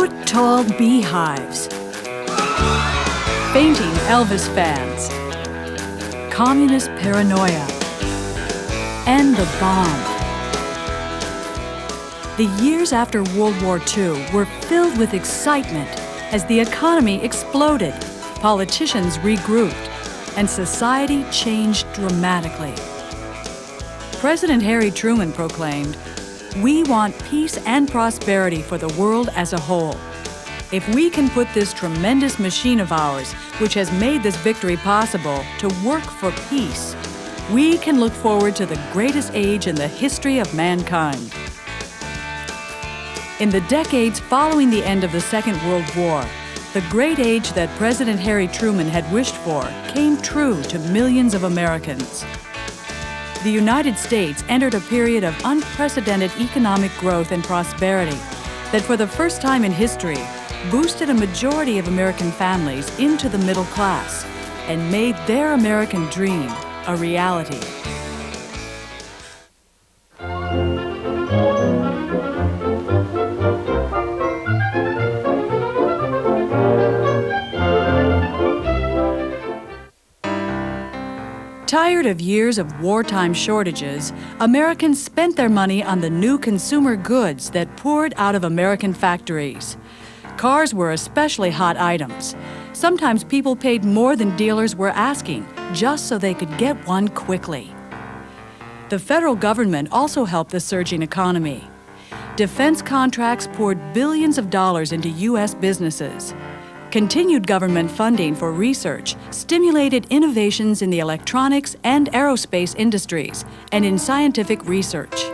Foot-tall beehives, fainting Elvis fans, communist paranoia, and the bomb. The years after World War II were filled with excitement as the economy exploded, politicians regrouped, and society changed dramatically. President Harry Truman proclaimed, "We want peace and prosperity for the world as a whole. If we can put this tremendous machine of ours, which has made this victory possible, to work for peace, we can look forward to the greatest age in the history of mankind." In the decades following the end of the Second World War, the great age that President Harry Truman had wished for came true to millions of Americans. The United States entered a period of unprecedented economic growth and prosperity that, for the first time in history, boosted a majority of American families into the middle class and made their American dream a reality. Tired of years of wartime shortages, Americans spent their money on the new consumer goods that poured out of American factories. Cars were especially hot items. Sometimes people paid more than dealers were asking, just so they could get one quickly. The federal government also helped the surging economy. Defense contracts poured billions of dollars into U.S. businesses. Continued government funding for research stimulated innovations in the electronics and aerospace industries and in scientific research.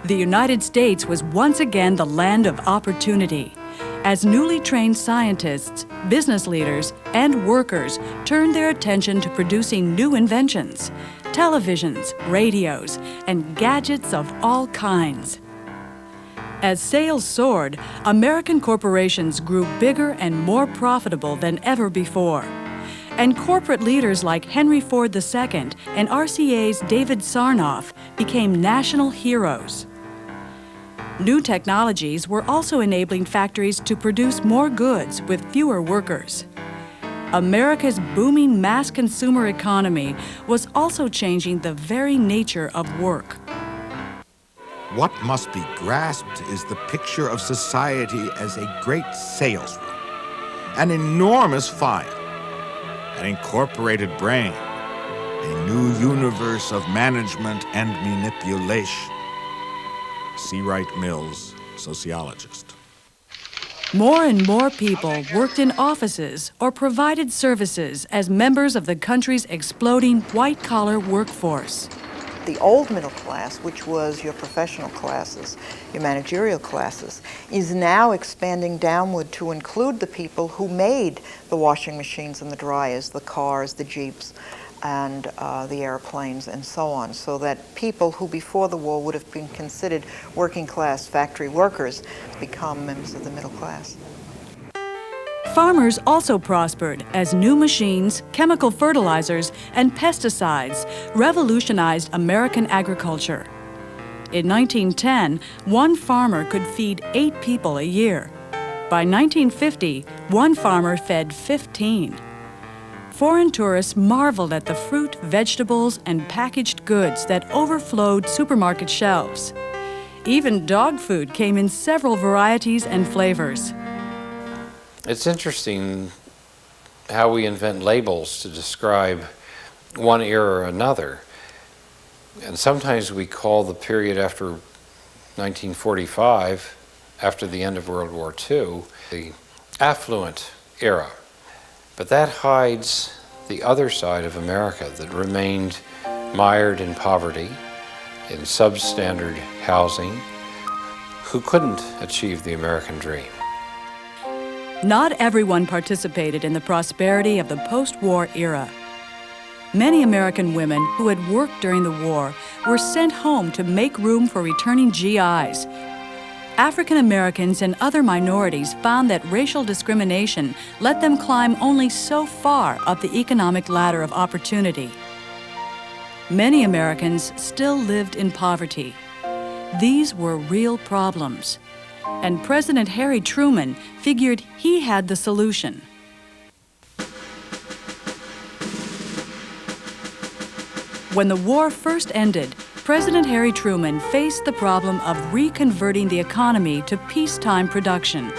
The United States was once again the land of opportunity, as newly trained scientists, business leaders, and workers turned their attention to producing new inventions, televisions, radios, and gadgets of all kinds. As sales soared, American corporations grew bigger and more profitable than ever before. And corporate leaders like Henry Ford II and RCA's David Sarnoff became national heroes. New technologies were also enabling factories to produce more goods with fewer workers. America's booming mass consumer economy was also changing the very nature of work. What must be grasped is the picture of society as a great sales room, an enormous file, an incorporated brain, a new universe of management and manipulation. C. Wright Mills, sociologist. More and more people worked in offices or provided services as members of the country's exploding white-collar workforce. The old middle class, which was your professional classes, your managerial classes, is now expanding downward to include the people who made the washing machines and the dryers, the cars, the Jeeps, and the airplanes, and so on, so that people who before the war would have been considered working class factory workers become members of the middle class. Farmers also prospered as new machines, chemical fertilizers, and pesticides revolutionized American agriculture. In 1910, one farmer could feed 8 people a year. By 1950, one farmer fed 15. Foreign tourists marveled at the fruit, vegetables, and packaged goods that overflowed supermarket shelves. Even dog food came in several varieties and flavors. It's interesting how we invent labels to describe one era or another. And sometimes we call the period after 1945, after the end of World War II, the affluent era. But that hides the other side of America that remained mired in poverty, in substandard housing, who couldn't achieve the American dream. Not everyone participated in the prosperity of the post-war era. Many American women who had worked during the war were sent home to make room for returning GIs. African Americans and other minorities found that racial discrimination let them climb only so far up the economic ladder of opportunity. Many Americans still lived in poverty. These were real problems. and President Harry Truman figured he had the solution. When the war first ended, President Harry Truman faced the problem of reconverting the economy to peacetime production.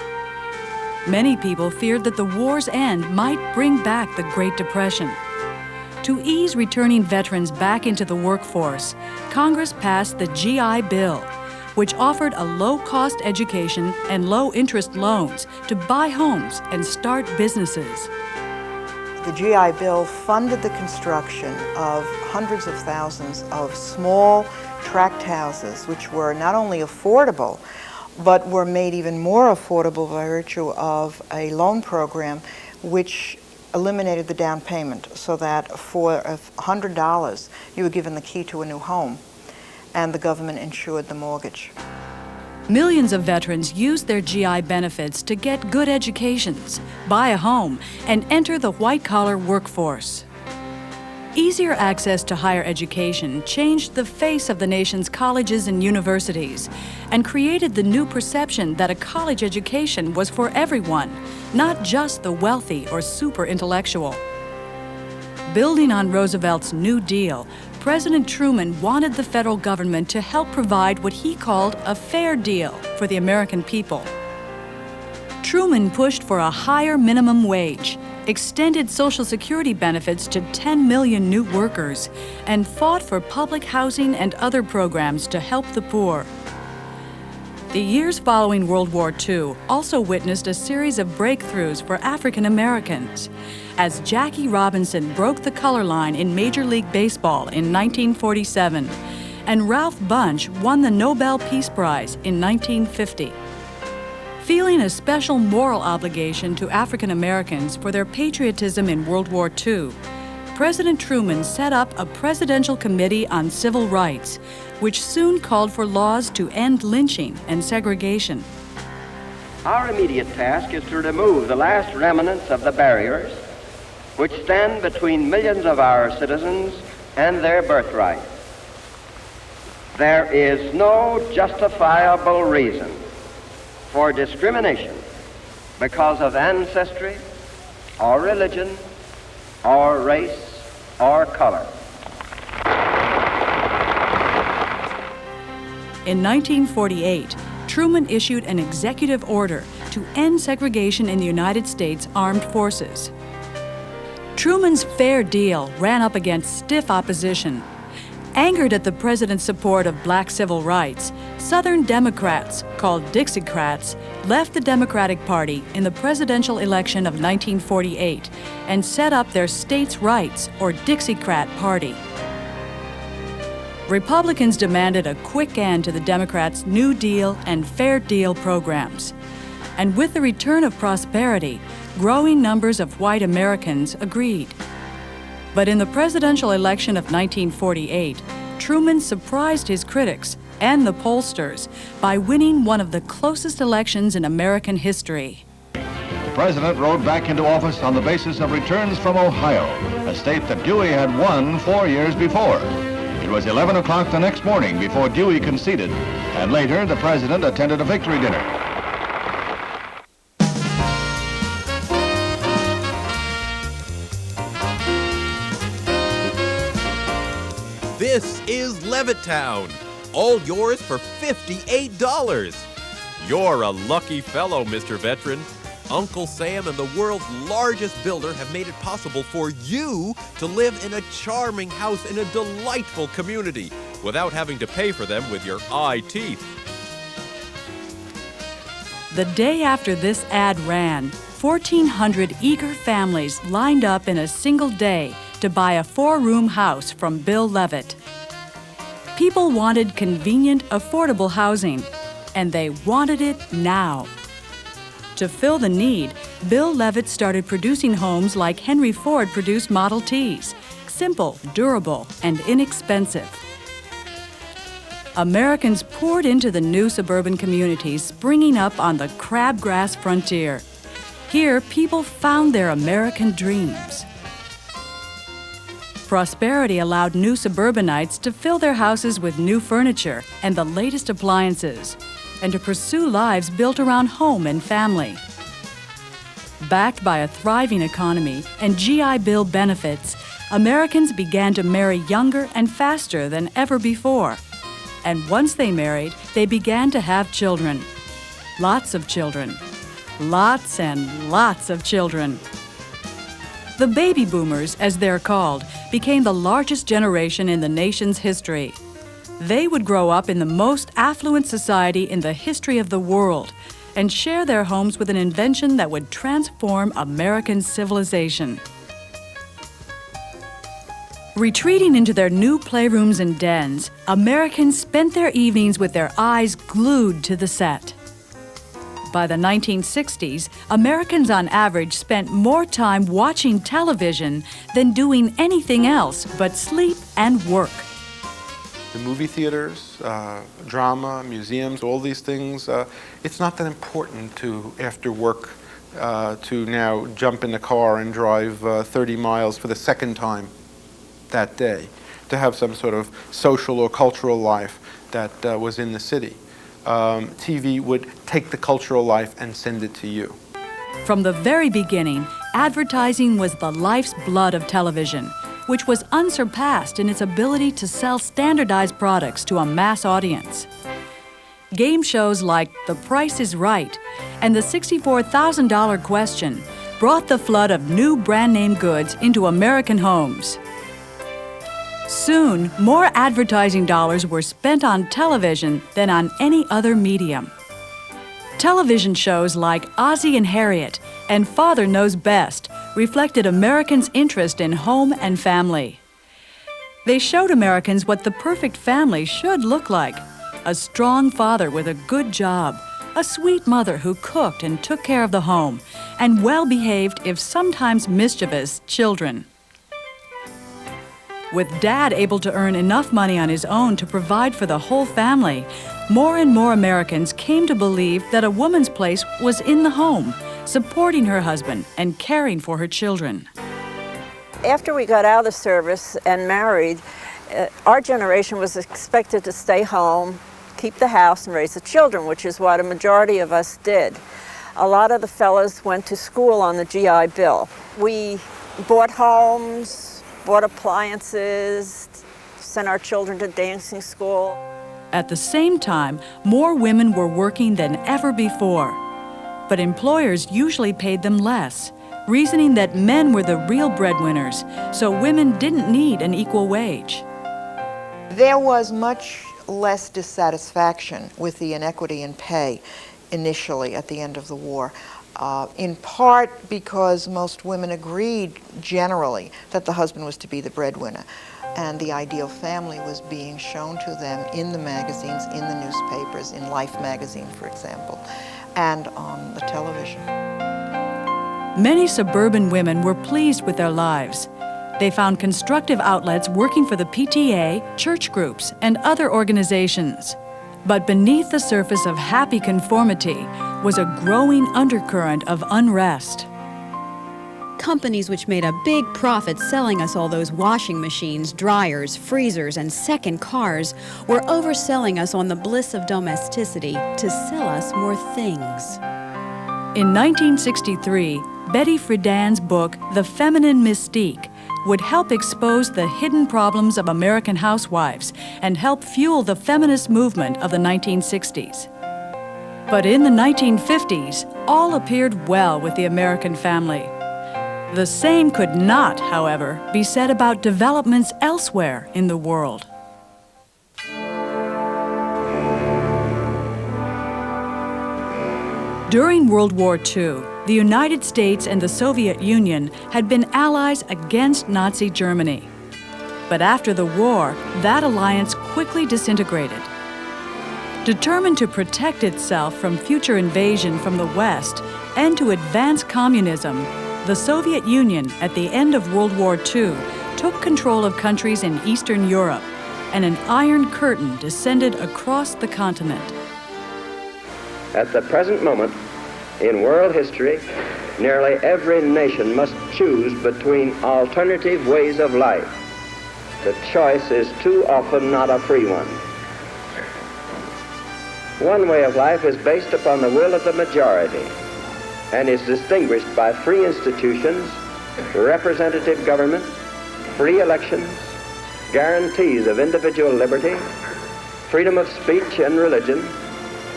Many people feared that the war's end might bring back the Great Depression. To ease returning veterans back into the workforce, Congress passed the GI Bill, which offered a low-cost education and low-interest loans to buy homes and start businesses. The GI Bill funded the construction of hundreds of thousands of small tract houses, which were not only affordable, but were made even more affordable by virtue of a loan program which eliminated the down payment, so that for $100 you were given the key to a new home, and the government insured the mortgage. Millions of veterans used their GI benefits to get good educations, buy a home, and enter the white-collar workforce. Easier access to higher education changed the face of the nation's colleges and universities and created the new perception that a college education was for everyone, not just the wealthy or super intellectual. Building on Roosevelt's New Deal, President Truman wanted the federal government to help provide what he called a fair deal for the American people. Truman pushed for a higher minimum wage, extended Social Security benefits to 10 million new workers, and fought for public housing and other programs to help the poor. The years following World War II also witnessed a series of breakthroughs for African Americans, as Jackie Robinson broke the color line in Major League Baseball in 1947, and Ralph Bunche won the Nobel Peace Prize in 1950. Feeling a special moral obligation to African Americans for their patriotism in World War II, President Truman set up a Presidential Committee on Civil Rights, which soon called for laws to end lynching and segregation. Our immediate task is to remove the last remnants of the barriers which stand between millions of our citizens and their birthright. There is no justifiable reason for discrimination because of ancestry or religion or race or color. In 1948, Truman issued an executive order to end segregation in the United States Armed Forces. Truman's fair deal ran up against stiff opposition. Angered at the president's support of black civil rights, Southern Democrats, called Dixiecrats, left the Democratic Party in the presidential election of 1948 and set up their States' Rights, or Dixiecrat Party. Republicans demanded a quick end to the Democrats' New Deal and Fair Deal programs. And with the return of prosperity, growing numbers of white Americans agreed. But in the presidential election of 1948, Truman surprised his critics and the pollsters by winning one of the closest elections in American history. The president rode back into office on the basis of returns from Ohio, a state that Dewey had won 4 years before. It was 11 o'clock the next morning before Dewey conceded, and later the president attended a victory dinner. This is Levittown, all yours for $58. You're a lucky fellow, Mr. Veteran. Uncle Sam and the world's largest builder have made it possible for you to live in a charming house in a delightful community without having to pay for them with your eye teeth. The day after this ad ran, 1,400 eager families lined up in a single day to buy a 4-room house from Bill Levitt. People wanted convenient, affordable housing, and they wanted it now. To fill the need, Bill Levitt started producing homes like Henry Ford produced Model Ts, simple, durable, and inexpensive. Americans poured into the new suburban communities springing up on the crabgrass frontier. Here, people found their American dreams. Prosperity allowed new suburbanites to fill their houses with new furniture and the latest appliances. and to pursue lives built around home and family. Backed by a thriving economy and GI Bill benefits, Americans began to marry younger and faster than ever before. And once they married, they began to have children. Lots of children. Lots and lots of children. The baby boomers, as they're called, became the largest generation in the nation's history. They would grow up in the most affluent society in the history of the world and share their homes with an invention that would transform American civilization. Retreating into their new playrooms and dens, Americans spent their evenings with their eyes glued to the set. By the 1960s, Americans on average spent more time watching television than doing anything else but sleep and work. The movie theaters, drama, museums, all these things, it's not that important to, after work, to now jump in the car and drive 30 miles for the second time that day, to have some sort of social or cultural life that was in the city. TV would take the cultural life and send it to you. From the very beginning, advertising was the life's blood of television, which was unsurpassed in its ability to sell standardized products to a mass audience. Game shows like The Price is Right and the $64,000 Question brought the flood of new brand-name goods into American homes. Soon, more advertising dollars were spent on television than on any other medium. Television shows like Ozzie and Harriet and Father Knows Best reflected Americans' interest in home and family. They showed Americans what the perfect family should look like: a strong father with a good job, a sweet mother who cooked and took care of the home, and well-behaved, if sometimes mischievous, children. With Dad able to earn enough money on his own to provide for the whole family, more and more Americans came to believe that a woman's place was in the home, supporting her husband and caring for her children. After we got out of the service and married, our generation was expected to stay home, keep the house, and raise the children, which is what a majority of us did. A lot of the fellas went to school on the GI Bill. We bought homes, bought appliances, sent our children to dancing school. At the same time, more women were working than ever before. But employers usually paid them less, reasoning that men were the real breadwinners, so women didn't need an equal wage. There was much less dissatisfaction with the inequity in pay initially at the end of the war. In part because most women agreed generally that the husband was to be the breadwinner, and the ideal family was being shown to them in the magazines, in the newspapers, in Life magazine, for example, and on the television. Many suburban women were pleased with their lives. They found constructive outlets working for the PTA, church groups, and other organizations. But beneath the surface of happy conformity was a growing undercurrent of unrest. Companies which made a big profit selling us all those washing machines, dryers, freezers, and second cars were overselling us on the bliss of domesticity to sell us more things. In 1963, Betty Friedan's book, The Feminine Mystique, would help expose the hidden problems of American housewives and help fuel the feminist movement of the 1960s. But in the 1950s, all appeared well with the American family. The same could not, however, be said about developments elsewhere in the world. During World War II, the United States and the Soviet Union had been allies against Nazi Germany. But after the war, that alliance quickly disintegrated. Determined to protect itself from future invasion from the West and to advance communism, the Soviet Union, at the end of World War II, took control of countries in Eastern Europe, and an iron curtain descended across the continent. At the present moment, in world history, nearly every nation must choose between alternative ways of life. The choice is too often not a free one. One way of life is based upon the will of the majority and is distinguished by free institutions, representative government, free elections, guarantees of individual liberty, freedom of speech and religion,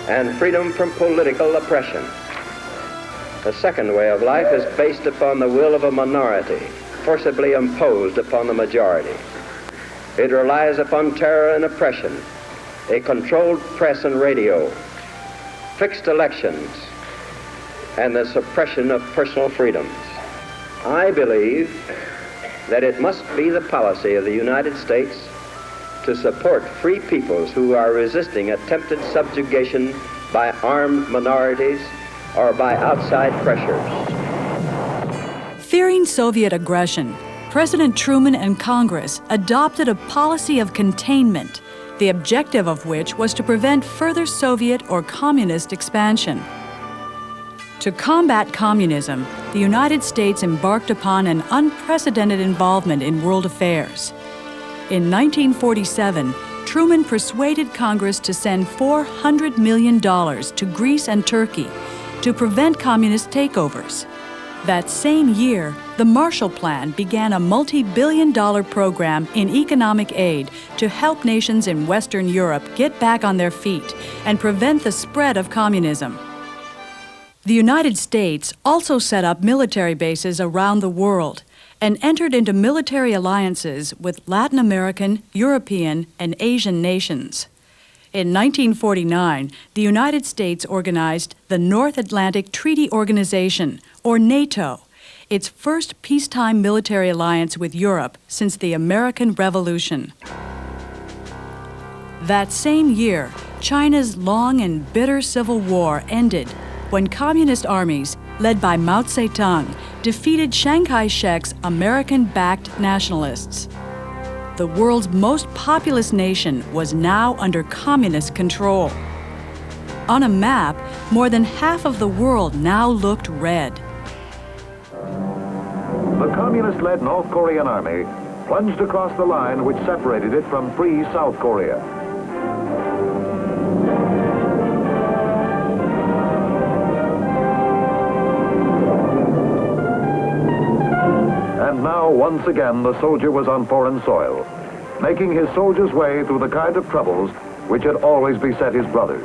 and freedom from political oppression. The second way of life is based upon the will of a minority, forcibly imposed upon the majority. It relies upon terror and oppression, a controlled press and radio, fixed elections, and the suppression of personal freedoms. I believe that it must be the policy of the United States to support free peoples who are resisting attempted subjugation by armed minorities or by outside pressures. Fearing Soviet aggression, President Truman and Congress adopted a policy of containment, the objective of which was to prevent further Soviet or communist expansion. To combat communism, the United States embarked upon an unprecedented involvement in world affairs. In 1947, Truman persuaded Congress to send $400 million to Greece and Turkey to prevent communist takeovers. That same year, the Marshall Plan began a multi-billion-dollar program in economic aid to help nations in Western Europe get back on their feet and prevent the spread of communism. The United States also set up military bases around the world and entered into military alliances with Latin American, European, and Asian nations. In 1949, the United States organized the North Atlantic Treaty Organization, or NATO, its first peacetime military alliance with Europe since the American Revolution. That same year, China's long and bitter civil war ended when communist armies, led by Mao Zedong, defeated Chiang Kai-shek's American-backed nationalists. The world's most populous nation was now under communist control. On a map, more than half of the world now looked red. The communist-led North Korean army plunged across the line which separated it from free South Korea. And now, once again, the soldier was on foreign soil, making his soldier's way through the kind of troubles which had always beset his brothers.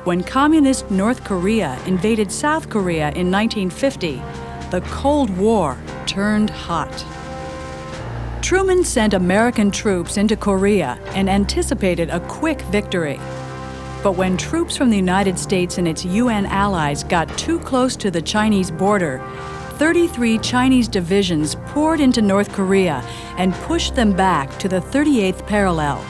When communist North Korea invaded South Korea in 1950, the Cold War turned hot. Truman sent American troops into Korea and anticipated a quick victory. But when troops from the United States and its UN allies got too close to the Chinese border, 33 Chinese divisions poured into North Korea and pushed them back to the 38th parallel.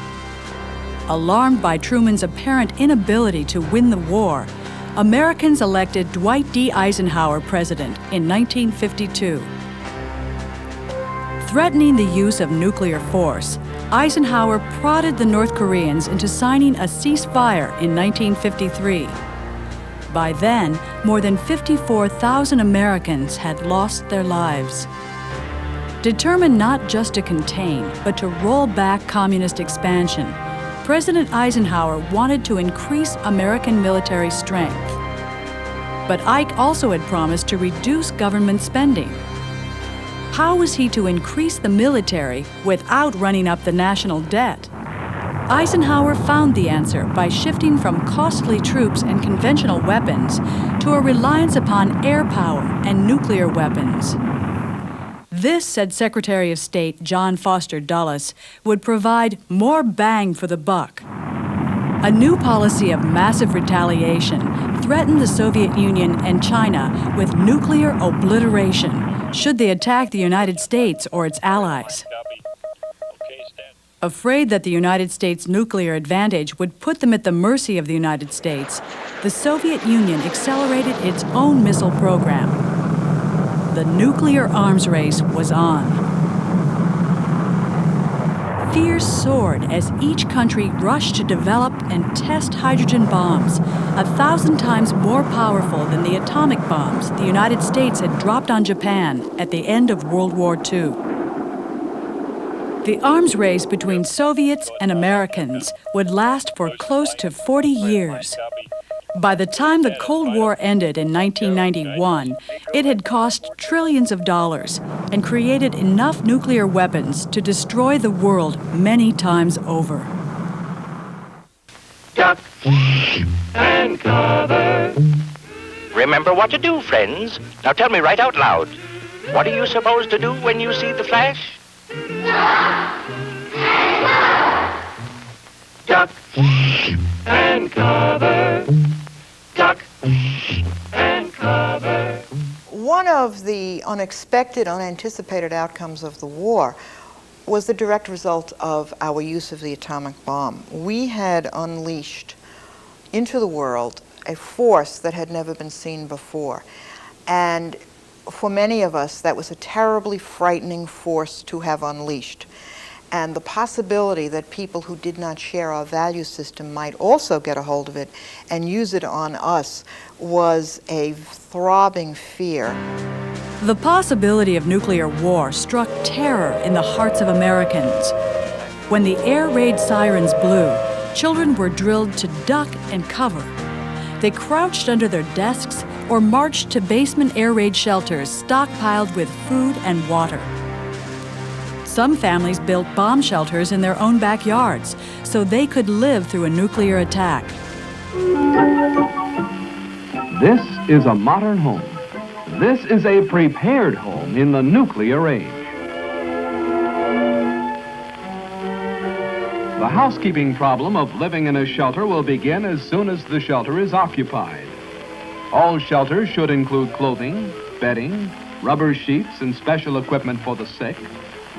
Alarmed by Truman's apparent inability to win the war, Americans elected Dwight D. Eisenhower president in 1952. Threatening the use of nuclear force, Eisenhower prodded the North Koreans into signing a ceasefire in 1953. By then, more than 54,000 Americans had lost their lives. Determined not just to contain, but to roll back communist expansion, President Eisenhower wanted to increase American military strength. But Ike also had promised to reduce government spending. How was he to increase the military without running up the national debt? Eisenhower found the answer by shifting from costly troops and conventional weapons to a reliance upon air power and nuclear weapons. This, said Secretary of State John Foster Dulles, would provide more bang for the buck. A new policy of massive retaliation threatened the Soviet Union and China with nuclear obliteration should they attack the United States or its allies. Afraid that the United States' nuclear advantage would put them at the mercy of the United States, the Soviet Union accelerated its own missile program. The nuclear arms race was on. Fears soared as each country rushed to develop and test hydrogen bombs, 1,000 times more powerful than the atomic bombs the United States had dropped on Japan at the end of World War II. The arms race between Soviets and Americans would last for close to 40 years. By the time the Cold War ended in 1991, it had cost trillions of dollars and created enough nuclear weapons to destroy the world many times over. Duck and cover. Remember what to do, friends. Now tell me right out loud. What are you supposed to do when you see the flash? Duck and cover. Duck and cover. One of the unexpected, unanticipated outcomes of the war was the direct result of our use of the atomic bomb. We had unleashed into the world a force that had never been seen before. And for many of us, that was a terribly frightening force to have unleashed. And the possibility that people who did not share our value system might also get a hold of it and use it on us was a throbbing fear. The possibility of nuclear war struck terror in the hearts of Americans. When the air raid sirens blew, children were drilled to duck and cover. They crouched under their desks or marched to basement air raid shelters stockpiled with food and water. Some families built bomb shelters in their own backyards so they could live through a nuclear attack. This is a modern home. This is a prepared home in the nuclear age. The housekeeping problem of living in a shelter will begin as soon as the shelter is occupied. All shelters should include clothing, bedding, rubber sheets and special equipment for the sick,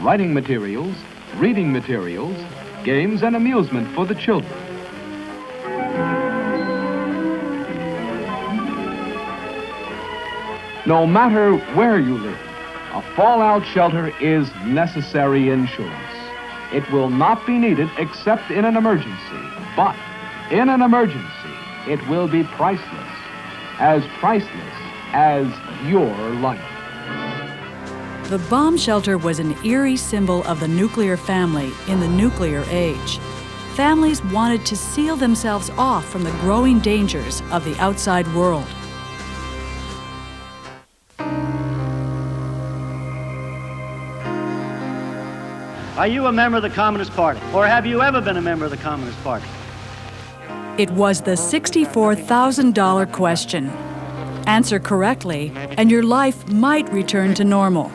writing materials, reading materials, games and amusement for the children. No matter where you live, a fallout shelter is necessary insurance. It will not be needed except in an emergency, but in an emergency, it will be priceless as your life. The bomb shelter was an eerie symbol of the nuclear family in the nuclear age. Families wanted to seal themselves off from the growing dangers of the outside world. Are you a member of the Communist Party? Or have you ever been a member of the Communist Party? It was the $64,000 question. Answer correctly, and your life might return to normal.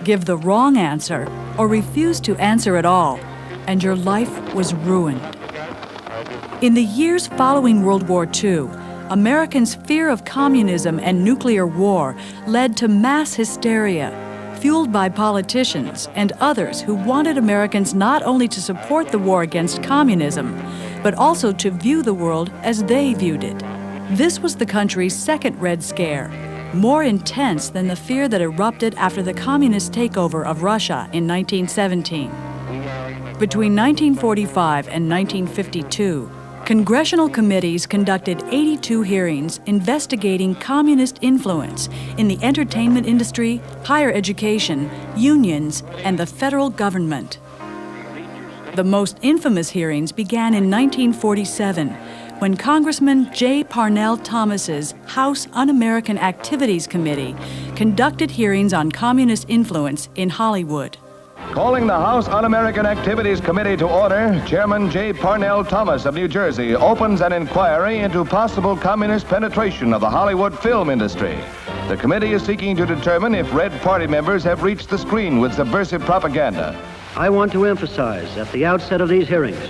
Give the wrong answer, or refuse to answer at all, and your life was ruined. In the years following World War II, Americans' fear of communism and nuclear war led to mass hysteria, fueled by politicians and others who wanted Americans not only to support the war against communism, but also to view the world as they viewed it. This was the country's second Red Scare, more intense than the fear that erupted after the communist takeover of Russia in 1917. Between 1945 and 1952, congressional committees conducted 82 hearings investigating communist influence in the entertainment industry, higher education, unions, and the federal government. The most infamous hearings began in 1947, when Congressman J. Parnell Thomas's House Un-American Activities Committee conducted hearings on communist influence in Hollywood. Calling the House Un-American Activities Committee to order, Chairman J. Parnell Thomas of New Jersey opens an inquiry into possible communist penetration of the Hollywood film industry. The committee is seeking to determine if Red Party members have reached the screen with subversive propaganda. I want to emphasize at the outset of these hearings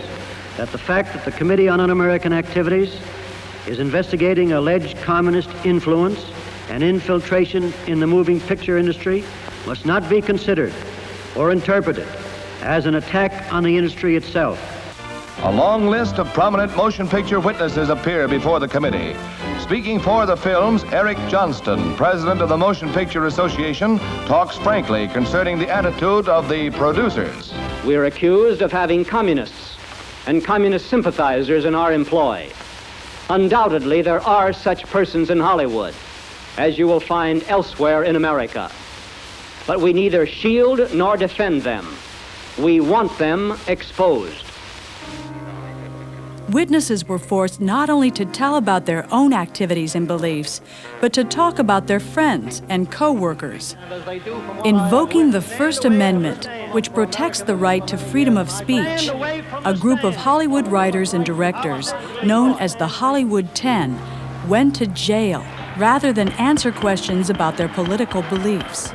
that the fact that the Committee on Un-American Activities is investigating alleged communist influence and infiltration in the moving picture industry must not be considered or interpreted as an attack on the industry itself. A long list of prominent motion picture witnesses appear before the committee. Speaking for the films, Eric Johnston, president of the Motion Picture Association, talks frankly concerning the attitude of the producers. We're accused of having communists and communist sympathizers in our employ. Undoubtedly, there are such persons in Hollywood, as you will find elsewhere in America. But we neither shield nor defend them. We want them exposed. Witnesses were forced not only to tell about their own activities and beliefs, but to talk about their friends and co-workers. Invoking the First Amendment, which protects the right to freedom of speech, a group of Hollywood writers and directors, known as the Hollywood 10, went to jail rather than answer questions about their political beliefs.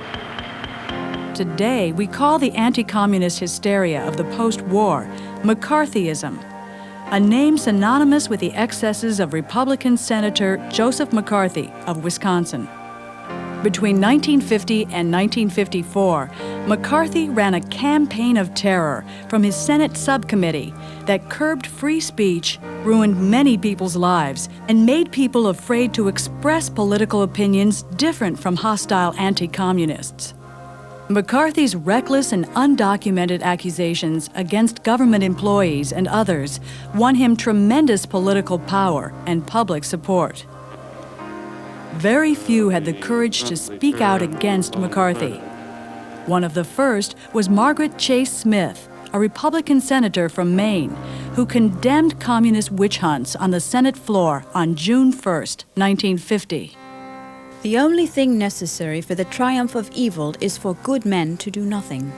Today, we call the anti-communist hysteria of the post-war McCarthyism, a name synonymous with the excesses of Republican Senator Joseph McCarthy of Wisconsin. Between 1950 and 1954, McCarthy ran a campaign of terror from his Senate subcommittee that curbed free speech, ruined many people's lives, and made people afraid to express political opinions different from hostile anti-communists. McCarthy's reckless and undocumented accusations against government employees and others won him tremendous political power and public support. Very few had the courage to speak out against McCarthy. One of the first was Margaret Chase Smith, a Republican senator from Maine, who condemned communist witch hunts on the Senate floor on June 1st, 1950. The only thing necessary for the triumph of evil is for good men to do nothing.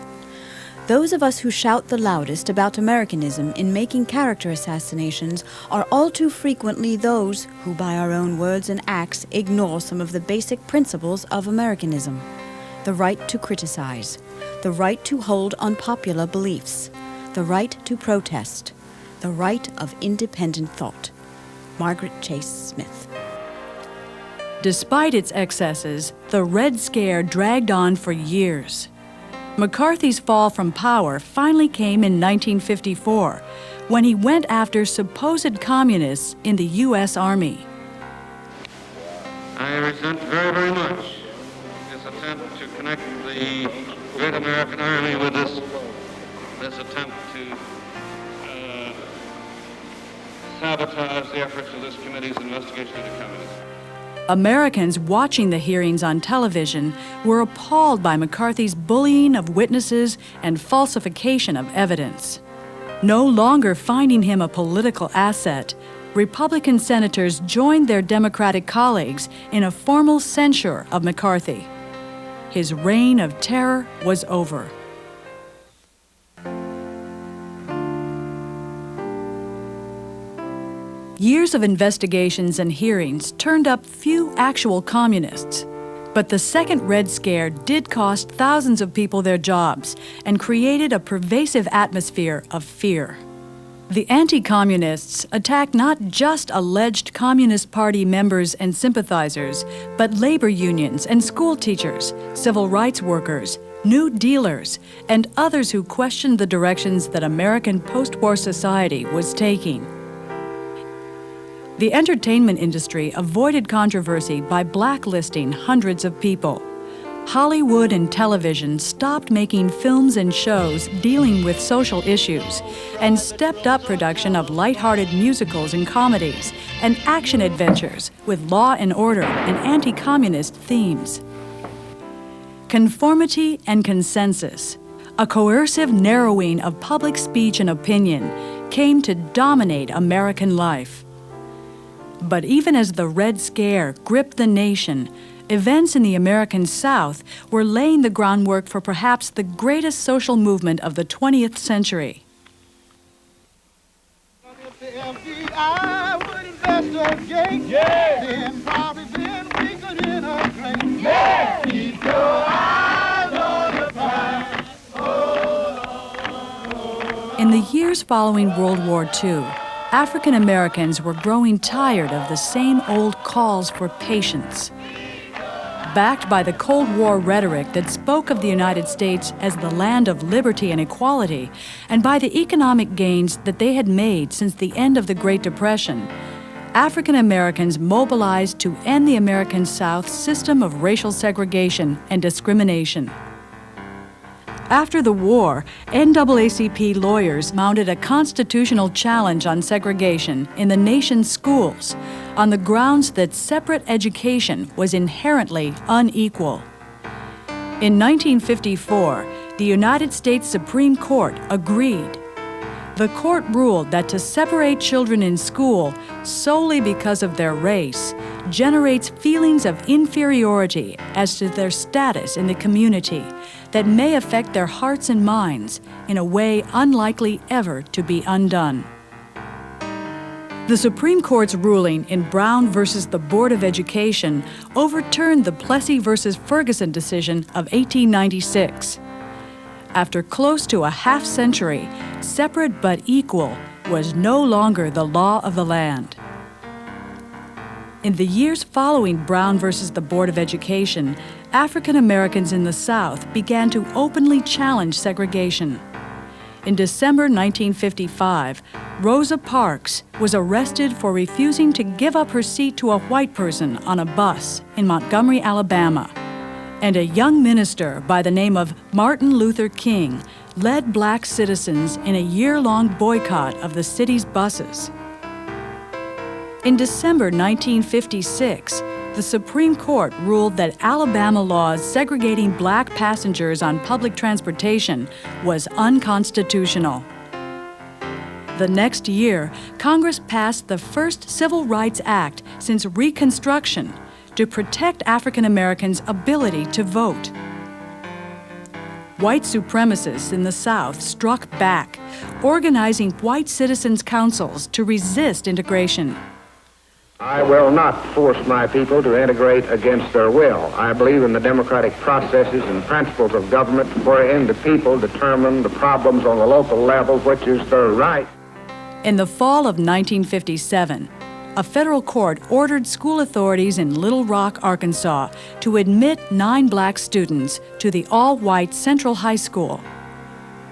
Those of us who shout the loudest about Americanism in making character assassinations are all too frequently those who, by our own words and acts, ignore some of the basic principles of Americanism. The right to criticize, the right to hold unpopular beliefs, the right to protest, the right of independent thought. Margaret Chase Smith. Despite its excesses, the Red Scare dragged on for years. McCarthy's fall from power finally came in 1954, when he went after supposed communists in the U.S. Army. I resent very, very much this attempt to connect the great American Army with this attempt to sabotage the efforts of this committee's investigation into communism. Americans watching the hearings on television were appalled by McCarthy's bullying of witnesses and falsification of evidence. No longer finding him a political asset, Republican senators joined their Democratic colleagues in a formal censure of McCarthy. His reign of terror was over. Years of investigations and hearings turned up few actual communists. But the second Red Scare did cost thousands of people their jobs and created a pervasive atmosphere of fear. The anti-communists attacked not just alleged Communist Party members and sympathizers, but labor unions and school teachers, civil rights workers, New Dealers, and others who questioned the directions that American post-war society was taking. The entertainment industry avoided controversy by blacklisting hundreds of people. Hollywood and television stopped making films and shows dealing with social issues and stepped up production of lighthearted musicals and comedies and action adventures with law and order and anti-communist themes. Conformity and consensus, a coercive narrowing of public speech and opinion, came to dominate American life. But even as the Red Scare gripped the nation, events in the American South were laying the groundwork for perhaps the greatest social movement of the 20th century. If the FBI would investigate, then probably then we could integrate. Yeah, keep your eyes on the prize. In the years following World War II, African Americans were growing tired of the same old calls for patience. Backed by the Cold War rhetoric that spoke of the United States as the land of liberty and equality, and by the economic gains that they had made since the end of the Great Depression, African Americans mobilized to end the American South's system of racial segregation and discrimination. After the war, NAACP lawyers mounted a constitutional challenge on segregation in the nation's schools on the grounds that separate education was inherently unequal. In 1954, the United States Supreme Court agreed. The court ruled that to separate children in school solely because of their race generates feelings of inferiority as to their status in the community that may affect their hearts and minds in a way unlikely ever to be undone. The Supreme Court's ruling in Brown versus the Board of Education overturned the Plessy versus Ferguson decision of 1896. After close to a half-century, separate but equal was no longer the law of the land. In the years following Brown versus the Board of Education, African Americans in the South began to openly challenge segregation. In December 1955, Rosa Parks was arrested for refusing to give up her seat to a white person on a bus in Montgomery, Alabama. And a young minister by the name of Martin Luther King led black citizens in a year-long boycott of the city's buses. In December 1956, the Supreme Court ruled that Alabama laws segregating black passengers on public transportation was unconstitutional. The next year, Congress passed the first Civil Rights Act since Reconstruction to protect African Americans' ability to vote. White supremacists in the South struck back, organizing white citizens' councils to resist integration. I will not force my people to integrate against their will. I believe in the democratic processes and principles of government wherein the people determine the problems on the local level, which is their right. In the fall of 1957, a federal court ordered school authorities in Little Rock, Arkansas, to admit 9 black students to the all-white Central High School.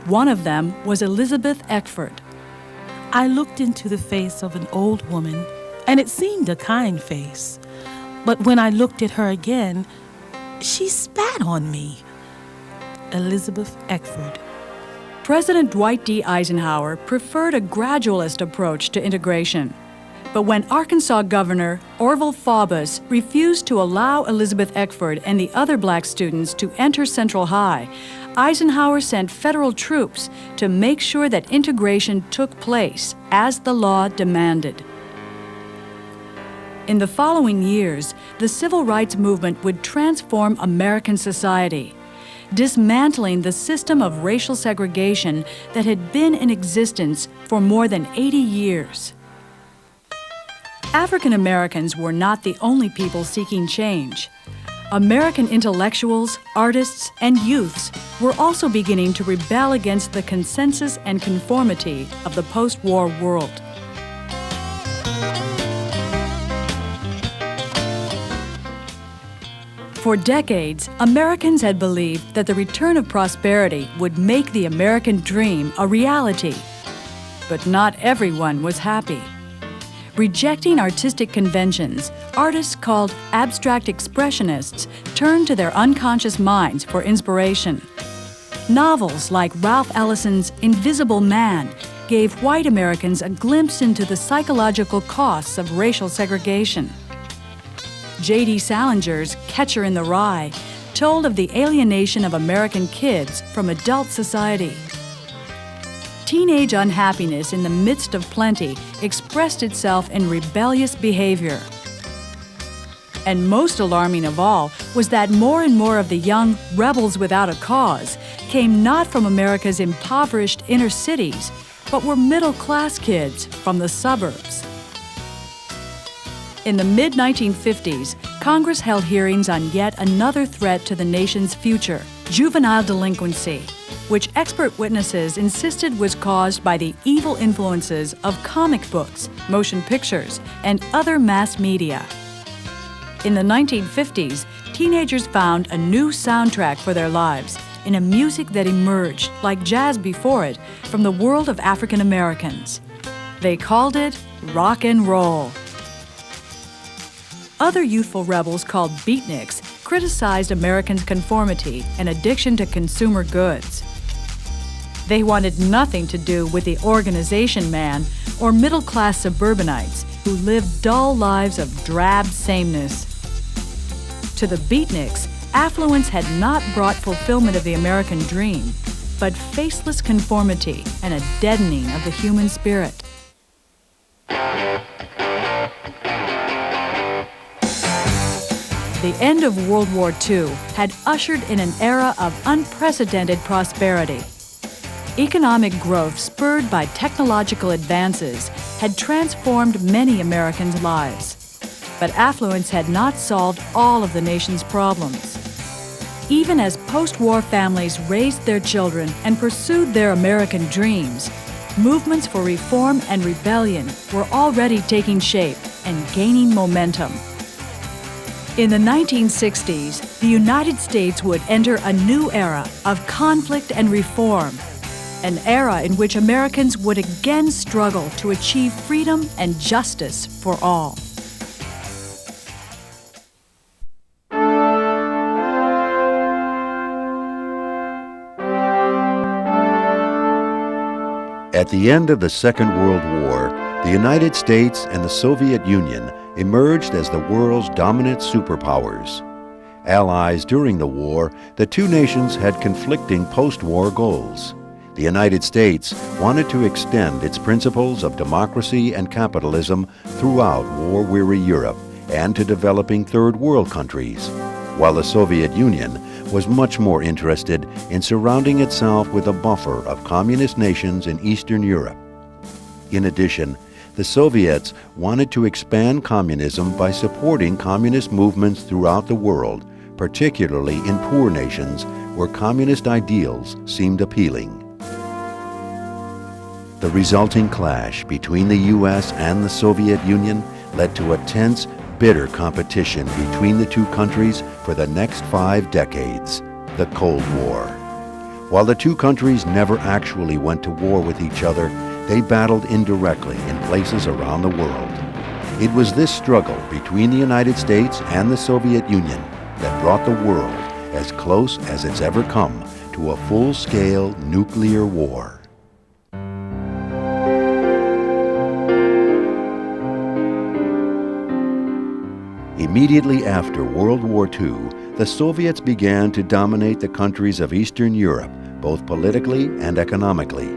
One of them was Elizabeth Eckford. I looked into the face of an old woman, and it seemed a kind face. But when I looked at her again, she spat on me. Elizabeth Eckford. President Dwight D. Eisenhower preferred a gradualist approach to integration. But when Arkansas Governor Orville Faubus refused to allow Elizabeth Eckford and the other black students to enter Central High, Eisenhower sent federal troops to make sure that integration took place as the law demanded. In the following years, the civil rights movement would transform American society, dismantling the system of racial segregation that had been in existence for more than 80 years. African Americans were not the only people seeking change. American intellectuals, artists, and youths were also beginning to rebel against the consensus and conformity of the post-war world. For decades, Americans had believed that the return of prosperity would make the American dream a reality. But not everyone was happy. Rejecting artistic conventions, artists called abstract expressionists turned to their unconscious minds for inspiration. Novels like Ralph Ellison's Invisible Man gave white Americans a glimpse into the psychological costs of racial segregation. J.D. Salinger's Catcher in the Rye told of the alienation of American kids from adult society. Teenage unhappiness in the midst of plenty expressed itself in rebellious behavior. And most alarming of all was that more and more of the young rebels without a cause came not from America's impoverished inner cities, but were middle-class kids from the suburbs. In the mid-1950s, Congress held hearings on yet another threat to the nation's future, juvenile delinquency, which expert witnesses insisted was caused by the evil influences of comic books, motion pictures, and other mass media. In the 1950s, teenagers found a new soundtrack for their lives in a music that emerged, like jazz before it, from the world of African Americans. They called it rock and roll. Other youthful rebels called beatniks criticized Americans' conformity and addiction to consumer goods. They wanted nothing to do with the organization man or middle-class suburbanites who lived dull lives of drab sameness. To the beatniks, affluence had not brought fulfillment of the American dream, but faceless conformity and a deadening of the human spirit. The end of World War II had ushered in an era of unprecedented prosperity. Economic growth spurred by technological advances had transformed many Americans' lives. But affluence had not solved all of the nation's problems. Even as post-war families raised their children and pursued their American dreams, movements for reform and rebellion were already taking shape and gaining momentum. In the 1960s, the United States would enter a new era of conflict and reform, an era in which Americans would again struggle to achieve freedom and justice for all. At the end of the Second World War, the United States and the Soviet Union emerged as the world's dominant superpowers. Allies during the war, the two nations had conflicting post-war goals. The United States wanted to extend its principles of democracy and capitalism throughout war-weary Europe and to developing third world countries, while the Soviet Union was much more interested in surrounding itself with a buffer of communist nations in Eastern Europe. In addition, the Soviets wanted to expand communism by supporting communist movements throughout the world, particularly in poor nations where communist ideals seemed appealing. The resulting clash between the U.S. and the Soviet Union led to a tense, bitter competition between the two countries for the next 5 decades, the Cold War. While the two countries never actually went to war with each other, they battled indirectly in places around the world. It was this struggle between the United States and the Soviet Union that brought the world as close as it's ever come to a full-scale nuclear war. Immediately after World War II, the Soviets began to dominate the countries of Eastern Europe, both politically and economically.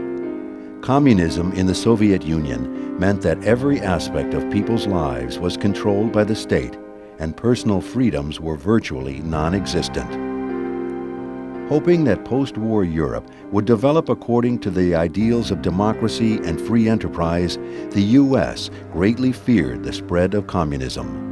Communism in the Soviet Union meant that every aspect of people's lives was controlled by the state, and personal freedoms were virtually non-existent. Hoping that post-war Europe would develop according to the ideals of democracy and free enterprise, the U.S. greatly feared the spread of communism.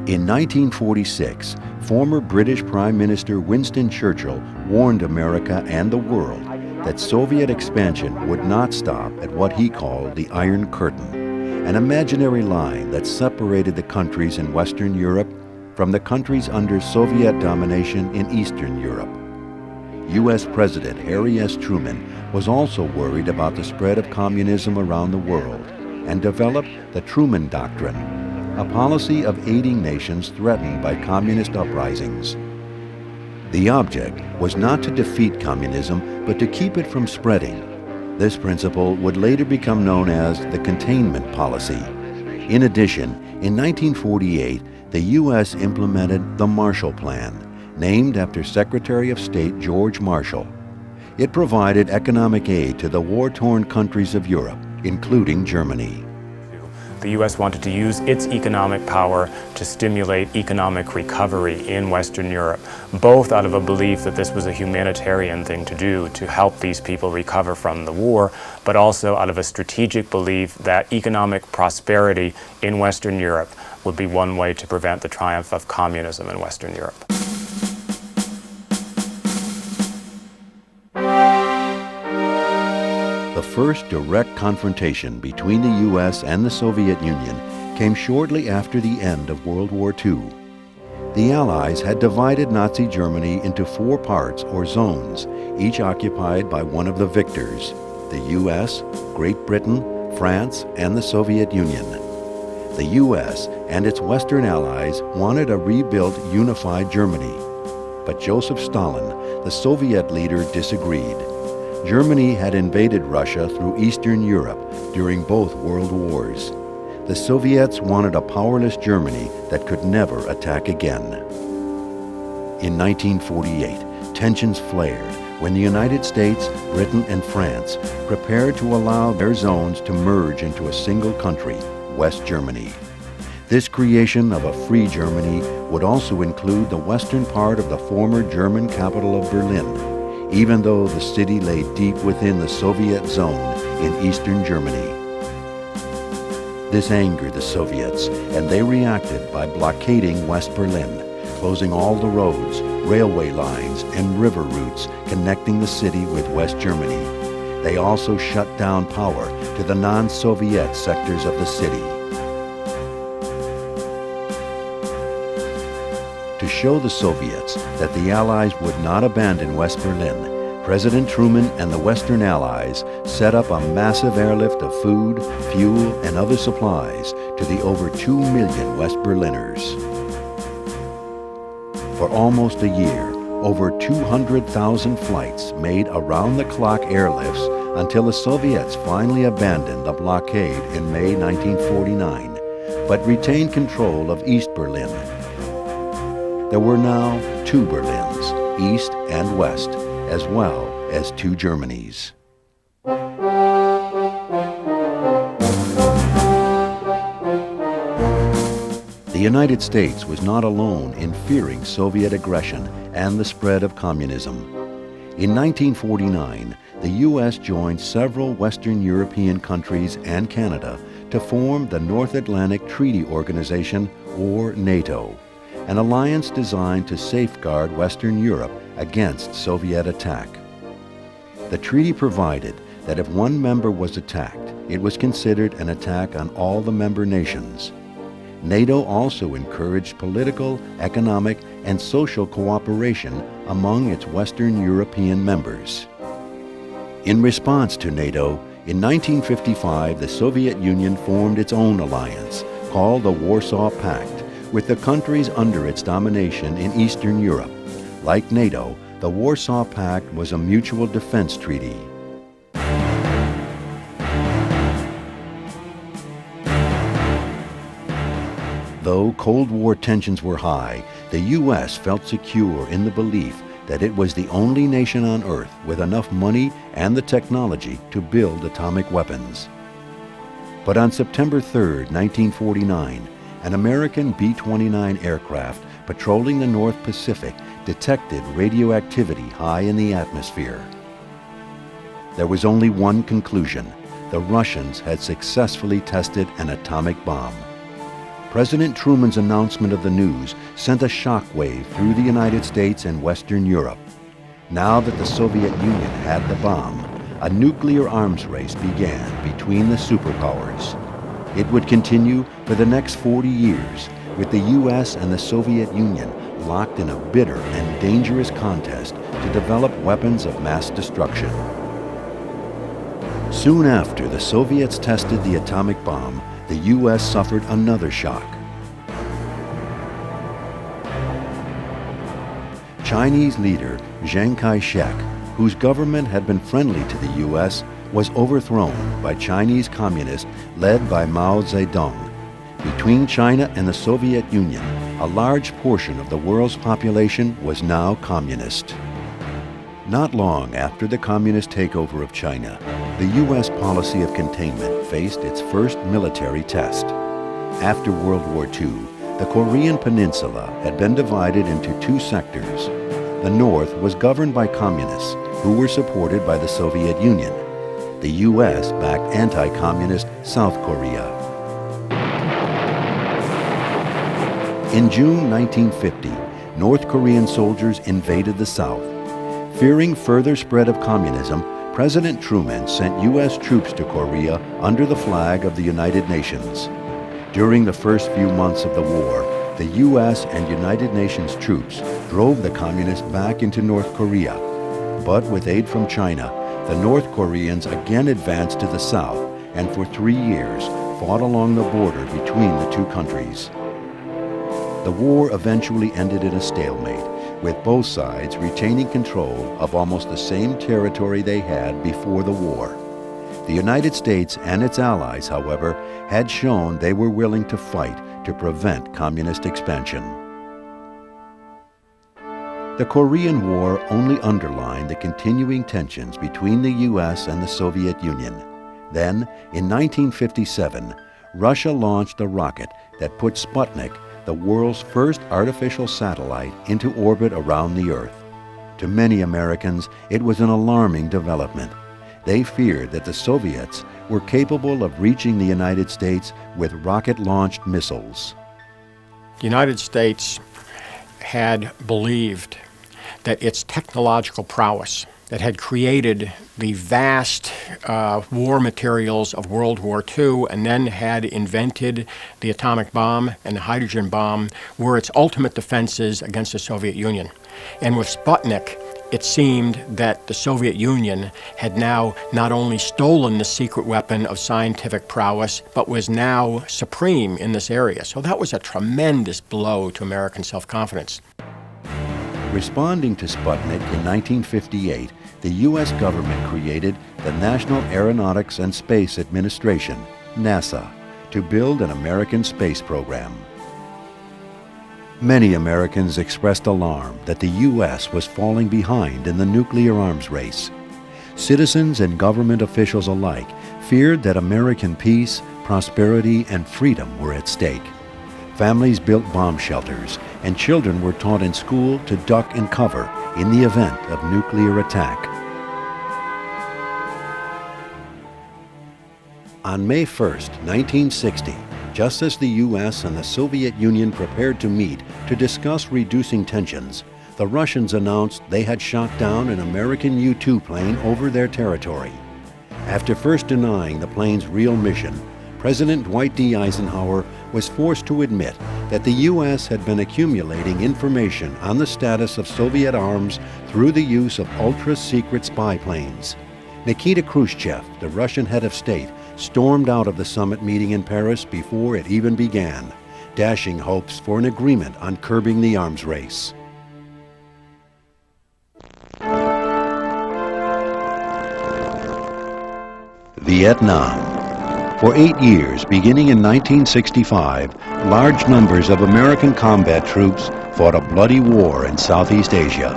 In 1946, former British Prime Minister Winston Churchill warned America and the world that Soviet expansion would not stop at what he called the Iron Curtain, an imaginary line that separated the countries in Western Europe from the countries under Soviet domination in Eastern Europe. U.S. President Harry S. Truman was also worried about the spread of communism around the world and developed the Truman Doctrine, a policy of aiding nations threatened by communist uprisings. The object was not to defeat communism, but to keep it from spreading. This principle would later become known as the containment policy. In addition, in 1948, the U.S. implemented the Marshall Plan, named after Secretary of State George Marshall. It provided economic aid to the war-torn countries of Europe, including Germany. The U.S. wanted to use its economic power to stimulate economic recovery in Western Europe, both out of a belief that this was a humanitarian thing to do to help these people recover from the war, but also out of a strategic belief that economic prosperity in Western Europe would be one way to prevent the triumph of communism in Western Europe. The first direct confrontation between the U.S. and the Soviet Union came shortly after the end of World War II. The Allies had divided Nazi Germany into 4 parts or zones, each occupied by one of the victors: the U.S., Great Britain, France, and the Soviet Union. The U.S. and its Western allies wanted a rebuilt, unified Germany. But Joseph Stalin, the Soviet leader, disagreed. Germany had invaded Russia through Eastern Europe during both world wars. The Soviets wanted a powerless Germany that could never attack again. In 1948, tensions flared when the United States, Britain, and France prepared to allow their zones to merge into a single country, West Germany. This creation of a free Germany would also include the western part of the former German capital of Berlin, even though the city lay deep within the Soviet zone in eastern Germany. This angered the Soviets, and they reacted by blockading West Berlin, closing all the roads, railway lines, and river routes connecting the city with West Germany. They also shut down power to the non-Soviet sectors of the city. To show the Soviets that the Allies would not abandon West Berlin, President Truman and the Western Allies set up a massive airlift of food, fuel, and other supplies to the over 2 million West Berliners. For almost a year, over 200,000 flights made around-the-clock airlifts until the Soviets finally abandoned the blockade in May 1949, but retained control of East Berlin. There were now 2 Berlins, East and West, as well as 2 Germanys. The United States was not alone in fearing Soviet aggression and the spread of communism. In 1949, the U.S. joined several Western European countries and Canada to form the North Atlantic Treaty Organization, or NATO, an alliance designed to safeguard Western Europe against Soviet attack. The treaty provided that if one member was attacked, it was considered an attack on all the member nations. NATO also encouraged political, economic, and social cooperation among its Western European members. In response to NATO, in 1955, the Soviet Union formed its own alliance, called the Warsaw Pact, with the countries under its domination in Eastern Europe. Like NATO, the Warsaw Pact was a mutual defense treaty. Though Cold War tensions were high, the U.S. felt secure in the belief that it was the only nation on Earth with enough money and the technology to build atomic weapons. But on September 3, 1949, an American B-29 aircraft patrolling the North Pacific detected radioactivity high in the atmosphere. There was only one conclusion: the Russians had successfully tested an atomic bomb. President Truman's announcement of the news sent a shockwave through the United States and Western Europe. Now that the Soviet Union had the bomb, a nuclear arms race began between the superpowers. It would continue for the next 40 years, with the U.S. and the Soviet Union locked in a bitter and dangerous contest to develop weapons of mass destruction. Soon after the Soviets tested the atomic bomb, the U.S. suffered another shock. Chinese leader Chiang Kai-shek, whose government had been friendly to the U.S., was overthrown by Chinese communists led by Mao Zedong. Between China and the Soviet Union, a large portion of the world's population was now communist. Not long after the communist takeover of China, the U.S. policy of containment faced its first military test. After World War II, the Korean Peninsula had been divided into 2 sectors. The North was governed by communists who were supported by the Soviet Union. The U.S. backed anti-communist South Korea. In June 1950, North Korean soldiers invaded the South. Fearing further spread of communism, President Truman sent U.S. troops to Korea under the flag of the United Nations. During the first few months of the war, the U.S. and United Nations troops drove the communists back into North Korea. But with aid from China, the North Koreans again advanced to the south and for 3 years fought along the border between the 2 countries. The war eventually ended in a stalemate, with both sides retaining control of almost the same territory they had before the war. The United States and its allies, however, had shown they were willing to fight to prevent communist expansion. The Korean War only underlined the continuing tensions between the U.S. and the Soviet Union. Then, in 1957, Russia launched a rocket that put Sputnik, the world's first artificial satellite, into orbit around the Earth. To many Americans, it was an alarming development. They feared that the Soviets were capable of reaching the United States with rocket-launched missiles. The United States had believed that its technological prowess that had created the vast war materials of World War II and then had invented the atomic bomb and the hydrogen bomb were its ultimate defenses against the Soviet Union. And with Sputnik, it seemed that the Soviet Union had now not only stolen the secret weapon of scientific prowess, but was now supreme in this area. So that was a tremendous blow to American self-confidence. Responding to Sputnik in 1958, the U.S. government created the National Aeronautics and Space Administration, NASA, to build an American space program. Many Americans expressed alarm that the U.S. was falling behind in the nuclear arms race. Citizens and government officials alike feared that American peace, prosperity, and freedom were at stake. Families built bomb shelters, and children were taught in school to duck and cover in the event of nuclear attack. On May 1st, 1960, just as the U.S. and the Soviet Union prepared to meet to discuss reducing tensions, the Russians announced they had shot down an American U-2 plane over their territory. After first denying the plane's real mission, President Dwight D. Eisenhower was forced to admit that the U.S. had been accumulating information on the status of Soviet arms through the use of ultra-secret spy planes. Nikita Khrushchev, the Russian head of state, stormed out of the summit meeting in Paris before it even began, dashing hopes for an agreement on curbing the arms race. Vietnam. For 8 years, beginning in 1965, large numbers of American combat troops fought a bloody war in Southeast Asia.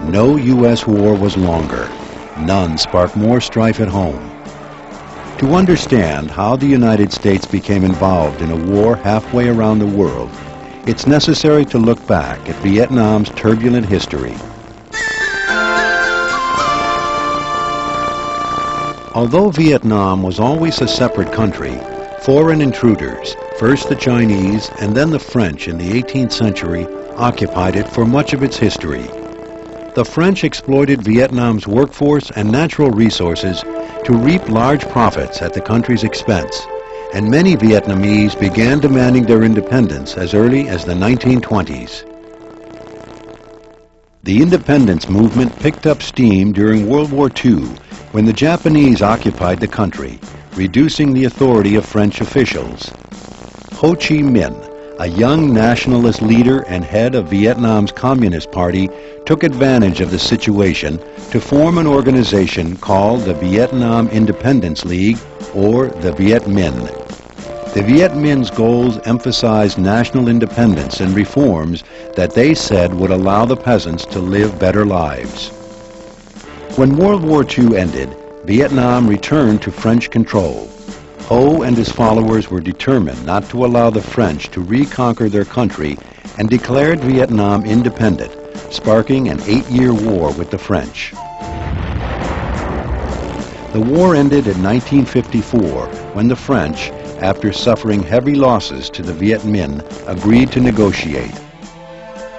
No U.S. war was longer. None sparked more strife at home. To understand how the United States became involved in a war halfway around the world, it's necessary to look back at Vietnam's turbulent history. Although Vietnam was always a separate country, foreign intruders, first the Chinese and then the French in the 18th century, occupied it for much of its history. The French exploited Vietnam's workforce and natural resources to reap large profits at the country's expense, and many Vietnamese began demanding their independence as early as the 1920s. The independence movement picked up steam during World War II when the Japanese occupied the country, reducing the authority of French officials. Ho Chi Minh, a young nationalist leader and head of Vietnam's Communist Party, took advantage of the situation to form an organization called the Vietnam Independence League, or the Viet Minh. The Viet Minh's goals emphasized national independence and reforms that they said would allow the peasants to live better lives. When World War II ended, Vietnam returned to French control. Ho and his followers were determined not to allow the French to reconquer their country and declared Vietnam independent, sparking an 8-year war with the French. The war ended in 1954 when the French, after suffering heavy losses to the Viet Minh, agreed to negotiate.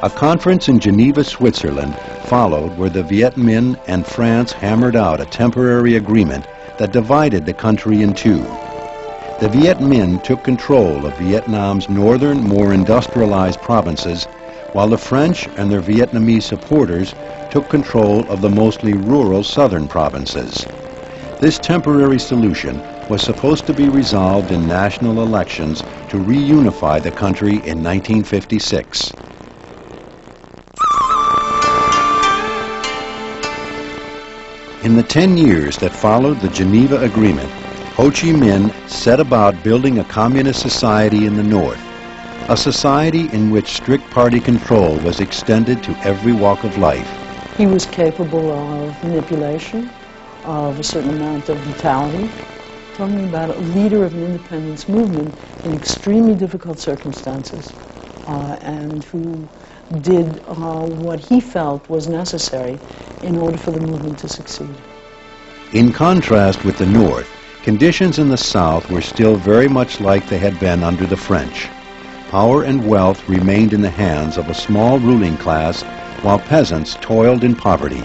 A conference in Geneva, Switzerland, followed where the Viet Minh and France hammered out a temporary agreement that divided the country in two. The Viet Minh took control of Vietnam's northern, more industrialized provinces, while the French and their Vietnamese supporters took control of the mostly rural southern provinces. This temporary solution was supposed to be resolved in national elections to reunify the country in 1956. In the 10 years that followed the Geneva Agreement, Ho Chi Minh set about building a communist society in the north. a society in which strict party control was extended to every walk of life. He was capable of manipulation, of a certain amount of brutality. Talking about a leader of an independence movement in extremely difficult circumstances, and who did what he felt was necessary in order for the movement to succeed. In contrast with the North, conditions in the South were still very much like they had been under the French. Power and wealth remained in the hands of a small ruling class, while peasants toiled in poverty.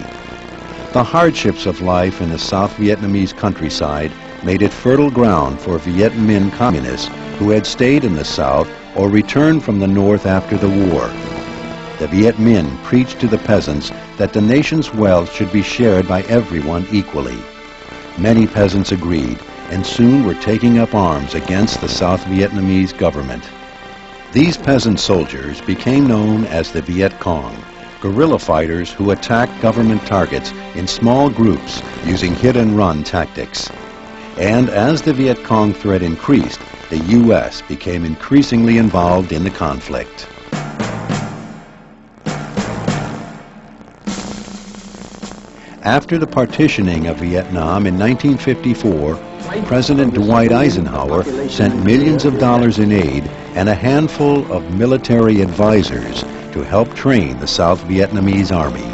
The hardships of life in the South Vietnamese countryside made it fertile ground for Viet Minh communists who had stayed in the South or returned from the North after the war. The Viet Minh preached to the peasants that the nation's wealth should be shared by everyone equally. Many peasants agreed, and soon were taking up arms against the South Vietnamese government. These peasant soldiers became known as the Viet Cong, guerrilla fighters who attacked government targets in small groups using hit-and-run tactics. And as the Viet Cong threat increased, the U.S. became increasingly involved in the conflict. After the partitioning of Vietnam in 1954, President Dwight Eisenhower sent millions of dollars in aid and a handful of military advisors to help train the South Vietnamese Army.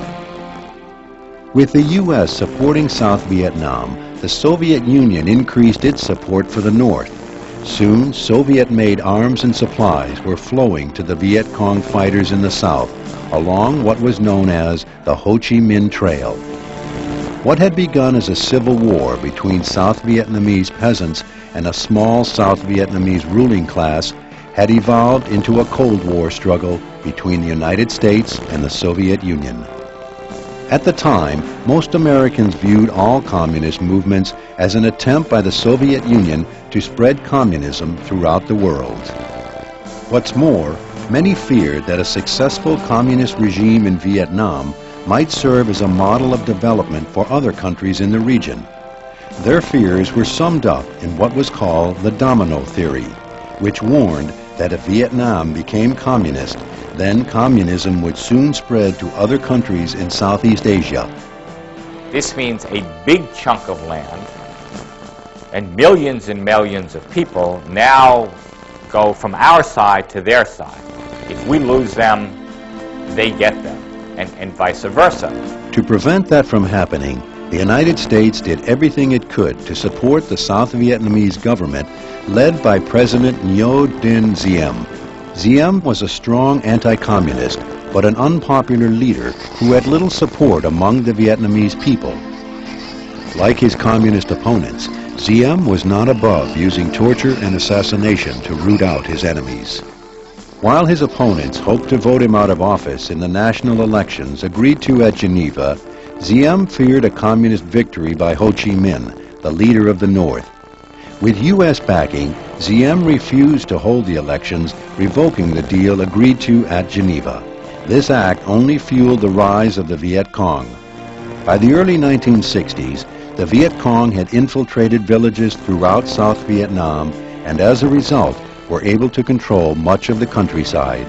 With the U.S. supporting South Vietnam, the Soviet Union increased its support for the North. Soon, Soviet-made arms and supplies were flowing to the Viet Cong fighters in the South along what was known as the Ho Chi Minh Trail. What had begun as a civil war between South Vietnamese peasants and a small South Vietnamese ruling class had evolved into a Cold War struggle between the United States and the Soviet Union. At the time, most Americans viewed all communist movements as an attempt by the Soviet Union to spread communism throughout the world. What's more, many feared that a successful communist regime in Vietnam might serve as a model of development for other countries in the region. Their fears were summed up in what was called the domino theory, which warned that if Vietnam became communist, then communism would soon spread to other countries in Southeast Asia. This means a big chunk of land and millions of people now go from our side to their side. If we lose them, they get them. And vice versa. To prevent that from happening, the United States did everything it could to support the South Vietnamese government led by President Ngo Dinh Diem. Diem was a strong anti-communist, but an unpopular leader who had little support among the Vietnamese people. Like his communist opponents, Diem was not above using torture and assassination to root out his enemies. While his opponents hoped to vote him out of office in the national elections agreed to at Geneva, Diem feared a communist victory by Ho Chi Minh, the leader of the North. With U.S. backing, Diem refused to hold the elections, revoking the deal agreed to at Geneva. This act only fueled the rise of the Viet Cong. By the early 1960s, the Viet Cong had infiltrated villages throughout South Vietnam, and as a result, were able to control much of the countryside.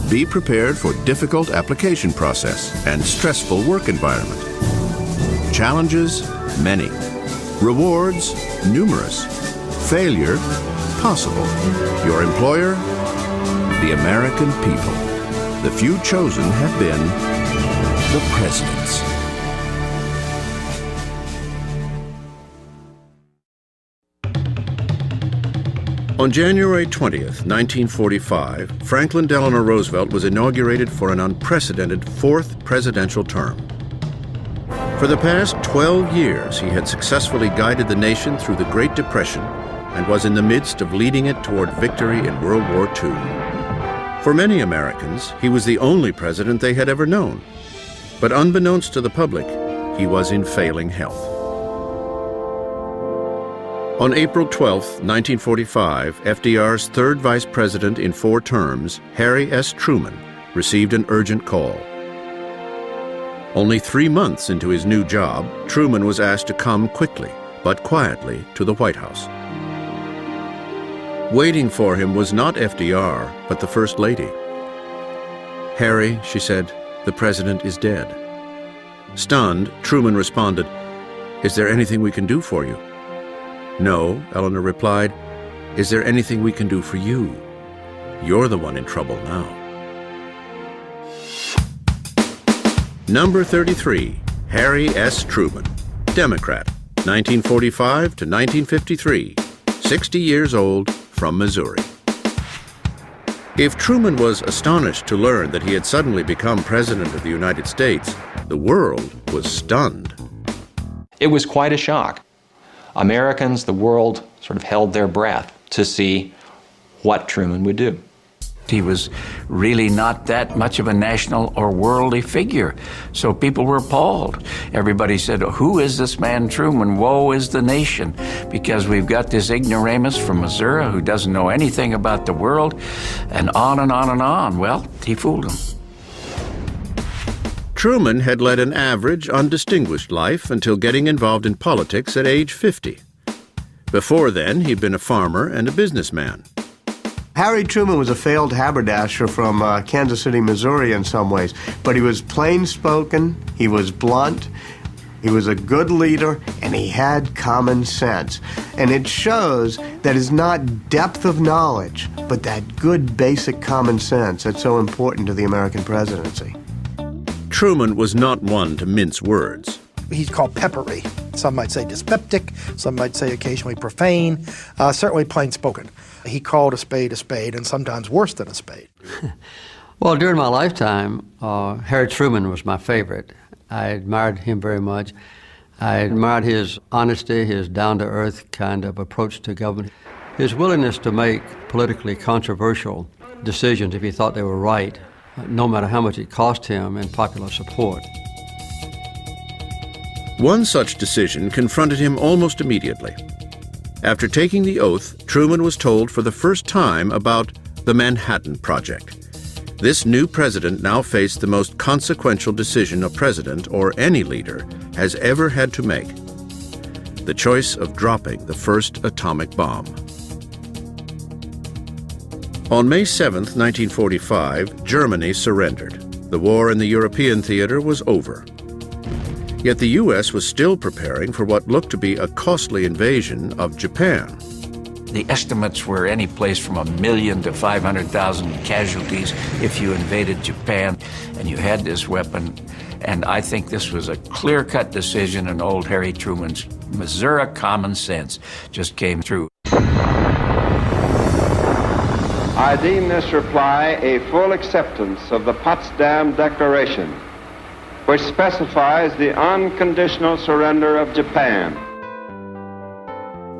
Be prepared for difficult application process and stressful work environment. Challenges, many. Rewards, numerous. Failure, possible. Your employer, the American people. The few chosen have been the presidents. On January 20th, 1945, Franklin Delano Roosevelt was inaugurated for an unprecedented fourth presidential term. For the past 12 years, he had successfully guided the nation through the Great Depression and was in the midst of leading it toward victory in World War II. For many Americans, he was the only president they had ever known. But unbeknownst to the public, he was in failing health. On April 12, 1945, FDR's third vice president in 4 terms, Harry S. Truman, received an urgent call. Only 3 months into his new job, Truman was asked to come quickly, but quietly, to the White House. Waiting for him was not FDR, but the First Lady. "Harry," she said, "the president is dead." Stunned, Truman responded, "Is there anything we can do for you?" "No," Eleanor replied. "Is there anything we can do for you? You're the one in trouble now." Number 33, Harry S. Truman, Democrat, 1945 to 1953, 60 years old, from Missouri. If Truman was astonished to learn that he had suddenly become President of the United States, the world was stunned. It was quite a shock. Americans, the world, sort of held their breath to see what Truman would do. He was really not that much of a national or worldly figure, so people were appalled. Everybody said, "Who is this man Truman? Woe is the nation," because we've got this ignoramus from Missouri who doesn't know anything about the world, and on and on and on. Well, he fooled them. Truman had led an average, undistinguished life until getting involved in politics at age 50. Before then, he'd been a farmer and a businessman. Harry Truman was a failed haberdasher from Kansas City, Missouri in some ways, but he was plain-spoken, he was blunt, he was a good leader, and he had common sense. And it shows that it's not depth of knowledge, but that good basic common sense that's so important to the American presidency. Truman was not one to mince words. He's called peppery. Some might say dyspeptic, some might say occasionally profane, certainly plain-spoken. He called a spade, and sometimes worse than a spade. Well, during my lifetime, Harry Truman was my favorite. I admired him very much. I admired his honesty, his down-to-earth kind of approach to government, his willingness to make politically controversial decisions if he thought they were right, no matter how much it cost him in popular support. One such decision confronted him almost immediately. After taking the oath, Truman was told for the first time about the Manhattan Project. This new president now faced the most consequential decision a president or any leader has ever had to make: the choice of dropping the first atomic bomb. On May 7, 1945, Germany surrendered. The war in the European theater was over. Yet the U.S. was still preparing for what looked to be a costly invasion of Japan. The estimates were any place from 1 million to 500,000 casualties if you invaded Japan, and you had this weapon. And I think this was a clear-cut decision, and old Harry Truman's Missouri common sense just came through. I deem this reply a full acceptance of the Potsdam Declaration, which specifies the unconditional surrender of Japan.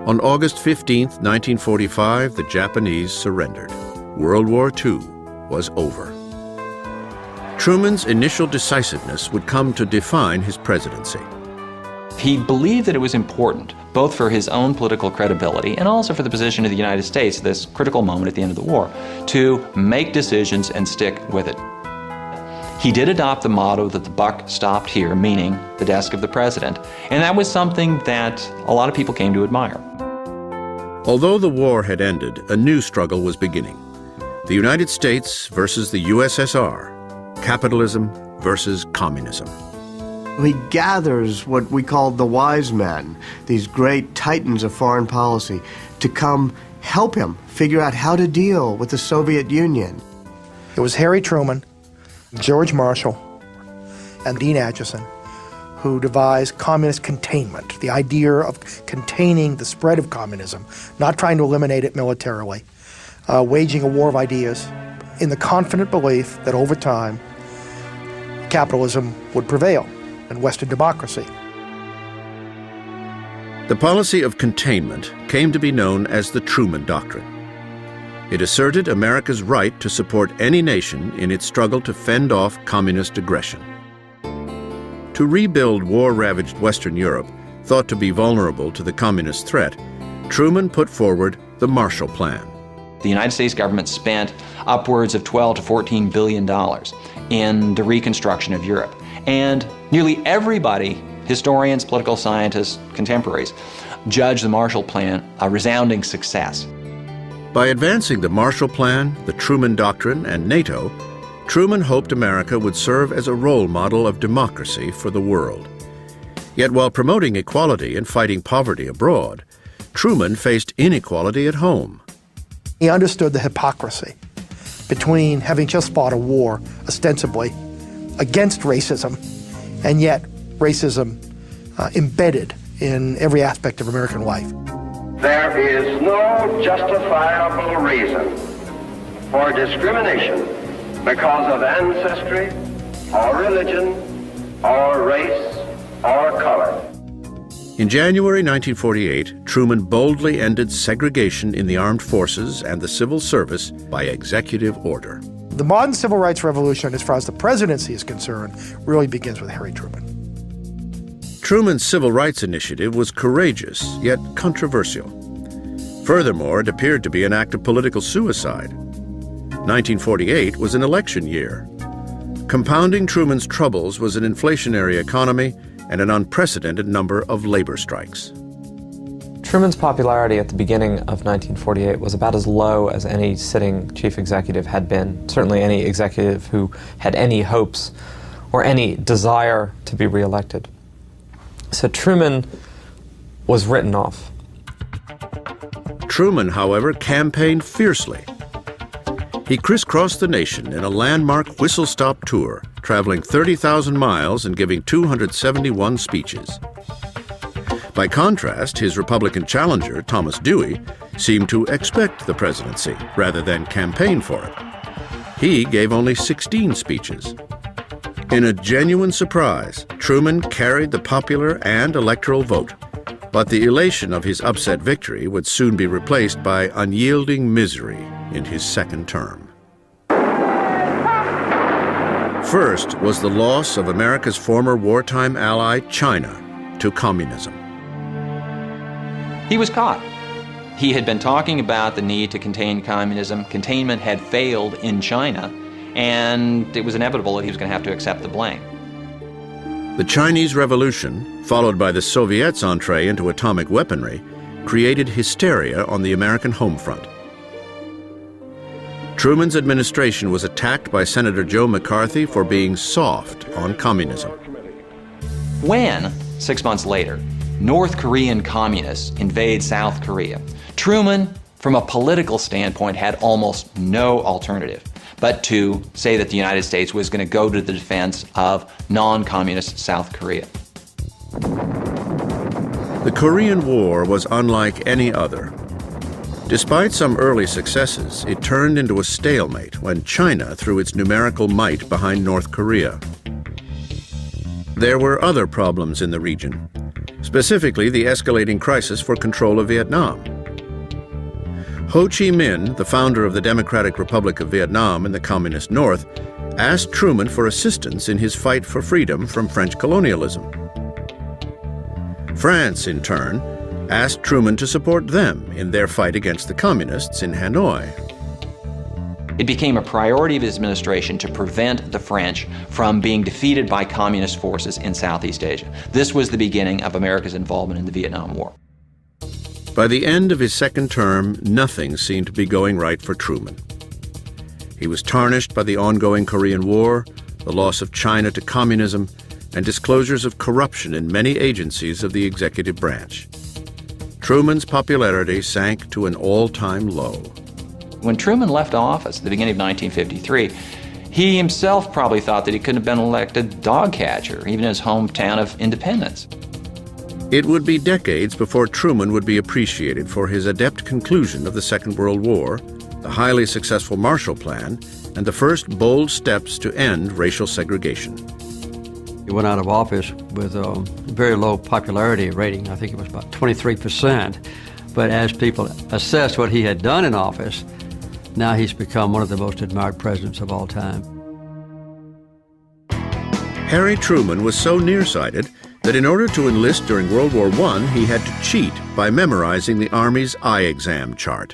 On August 15, 1945, the Japanese surrendered. World War II was over. Truman's initial decisiveness would come to define his presidency. He believed that it was important, both for his own political credibility and also for the position of the United States at this critical moment at the end of the war, to make decisions and stick with it. He did adopt the motto that the buck stopped here, meaning the desk of the president, and that was something that a lot of people came to admire. Although the war had ended, a new struggle was beginning. The United States versus the USSR, capitalism versus communism. He gathers what we call the wise men, these great titans of foreign policy, to come help him figure out how to deal with the Soviet Union. It was Harry Truman, George Marshall, and Dean Acheson who devised communist containment, the idea of containing the spread of communism, not trying to eliminate it militarily, waging a war of ideas in the confident belief that over time capitalism would prevail and Western democracy. The policy of containment came to be known as the Truman Doctrine. It asserted America's right to support any nation in its struggle to fend off communist aggression. To rebuild war-ravaged Western Europe, thought to be vulnerable to the communist threat, Truman put forward the Marshall Plan. The United States government spent upwards of $12 to $14 billion in the reconstruction of Europe. And nearly everybody, historians, political scientists, contemporaries, judged the Marshall Plan a resounding success. By advancing the Marshall Plan, the Truman Doctrine, and NATO, Truman hoped America would serve as a role model of democracy for the world. Yet while promoting equality and fighting poverty abroad, Truman faced inequality at home. He understood the hypocrisy between having just fought a war, ostensibly, against racism, and yet racism embedded in every aspect of American life. There is no justifiable reason for discrimination because of ancestry, or religion, or race, or color. In January 1948, Truman boldly ended segregation in the armed forces and the civil service by executive order. The modern civil rights revolution, as far as the presidency is concerned, really begins with Harry Truman. Truman's civil rights initiative was courageous, yet controversial. Furthermore, it appeared to be an act of political suicide. 1948 was an election year. Compounding Truman's troubles was an inflationary economy and an unprecedented number of labor strikes. Truman's popularity at the beginning of 1948 was about as low as any sitting chief executive had been, certainly any executive who had any hopes or any desire to be reelected. So Truman was written off. Truman, however, campaigned fiercely. He crisscrossed the nation in a landmark whistle-stop tour, traveling 30,000 miles and giving 271 speeches. By contrast, his Republican challenger, Thomas Dewey, seemed to expect the presidency rather than campaign for it. He gave only 16 speeches. In a genuine surprise, Truman carried the popular and electoral vote, but the elation of his upset victory would soon be replaced by unyielding misery in his second term. First was the loss of America's former wartime ally, China, to communism. He was caught. He had been talking about the need to contain communism. Containment had failed in China, and it was inevitable that he was going to have to accept the blame. The Chinese Revolution, followed by the Soviets' entree into atomic weaponry, created hysteria on the American home front. Truman's administration was attacked by Senator Joe McCarthy for being soft on communism. When, 6 months later, North Korean communists invade South Korea, Truman, from a political standpoint, had almost no alternative but to say that the United States was going to go to the defense of non-communist South Korea. The Korean War was unlike any other. Despite some early successes, it turned into a stalemate when China threw its numerical might behind North Korea. There were other problems in the region, specifically the escalating crisis for control of Vietnam. Ho Chi Minh, the founder of the Democratic Republic of Vietnam in the Communist North, asked Truman for assistance in his fight for freedom from French colonialism. France, in turn, asked Truman to support them in their fight against the communists in Hanoi. It became a priority of his administration to prevent the French from being defeated by communist forces in Southeast Asia. This was the beginning of America's involvement in the Vietnam War. By the end of his second term, nothing seemed to be going right for Truman. He was tarnished by the ongoing Korean War, the loss of China to communism, and disclosures of corruption in many agencies of the executive branch. Truman's popularity sank to an all-time low. When Truman left office at the beginning of 1953, he himself probably thought that he couldn't have been elected dog catcher, even in his hometown of Independence. It would be decades before Truman would be appreciated for his adept conclusion of the Second World War, the highly successful Marshall Plan, and the first bold steps to end racial segregation. He went out of office with a very low popularity rating. I think it was about 23%. But as people assessed what he had done in office, now he's become one of the most admired presidents of all time. Harry Truman was so nearsighted that in order to enlist during World War I, he had to cheat by memorizing the Army's eye exam chart.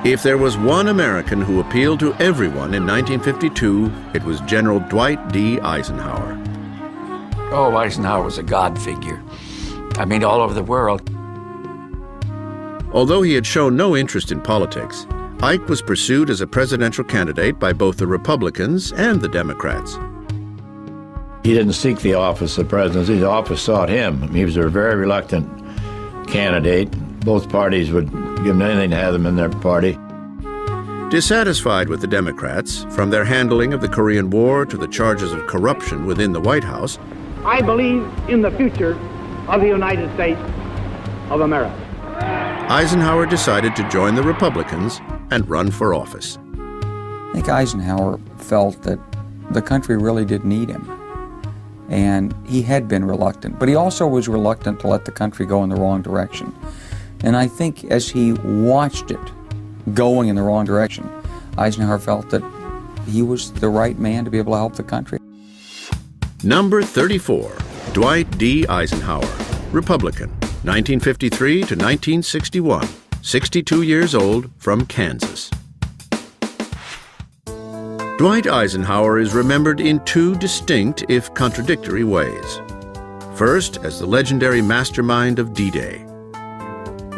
If there was one American who appealed to everyone in 1952, it was General Dwight D. Eisenhower. Oh, Eisenhower was a God figure. I mean, all over the world. Although he had shown no interest in politics, Ike was pursued as a presidential candidate by both the Republicans and the Democrats. He didn't seek the office of presidency. The office sought him. He was a very reluctant candidate. Both parties would give him anything to have him in their party. Dissatisfied with the Democrats, from their handling of the Korean War to the charges of corruption within the White House, I believe in the future of the United States of America. Eisenhower decided to join the Republicans and run for office. I think Eisenhower felt that the country really did need him. And he had been reluctant, but he also was reluctant to let the country go in the wrong direction. And I think as he watched it going in the wrong direction, Eisenhower felt that he was the right man to be able to help the country. Number 34, Dwight D. Eisenhower, Republican, 1953 to 1961, 62 years old, from Kansas. Dwight Eisenhower is remembered in two distinct, if contradictory, ways. First, as the legendary mastermind of D-Day,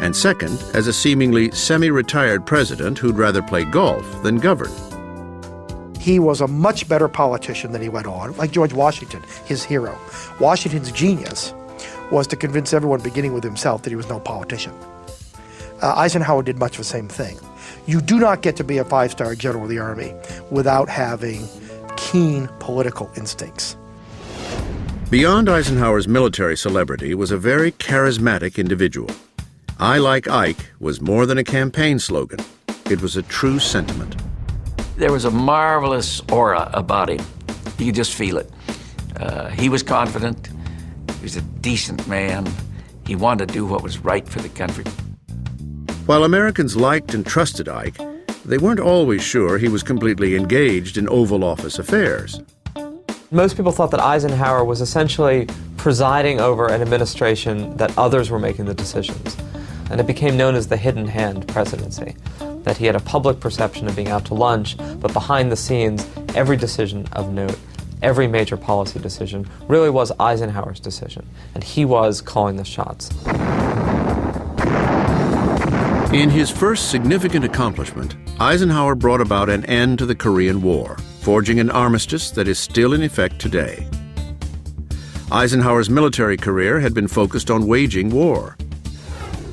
and second, as a seemingly semi-retired president who'd rather play golf than govern. He was a much better politician than he went on, like George Washington, his hero. Washington's genius was to convince everyone, beginning with himself, that he was no politician. Eisenhower did much of the same thing. You do not get to be a five-star general of the Army without having keen political instincts. Beyond Eisenhower's military celebrity was a very charismatic individual. "I like Ike" was more than a campaign slogan. It was a true sentiment. There was a marvelous aura about him. You could just feel it. He was confident. He was a decent man. He wanted to do what was right for the country. While Americans liked and trusted Ike, they weren't always sure he was completely engaged in Oval Office affairs. Most people thought that Eisenhower was essentially presiding over an administration that others were making the decisions. And it became known as the hidden hand presidency, that he had a public perception of being out to lunch, but behind the scenes, every decision of note, every major policy decision really was Eisenhower's decision, and he was calling the shots. In his first significant accomplishment, Eisenhower brought about an end to the Korean War, forging an armistice that is still in effect today. Eisenhower's military career had been focused on waging war.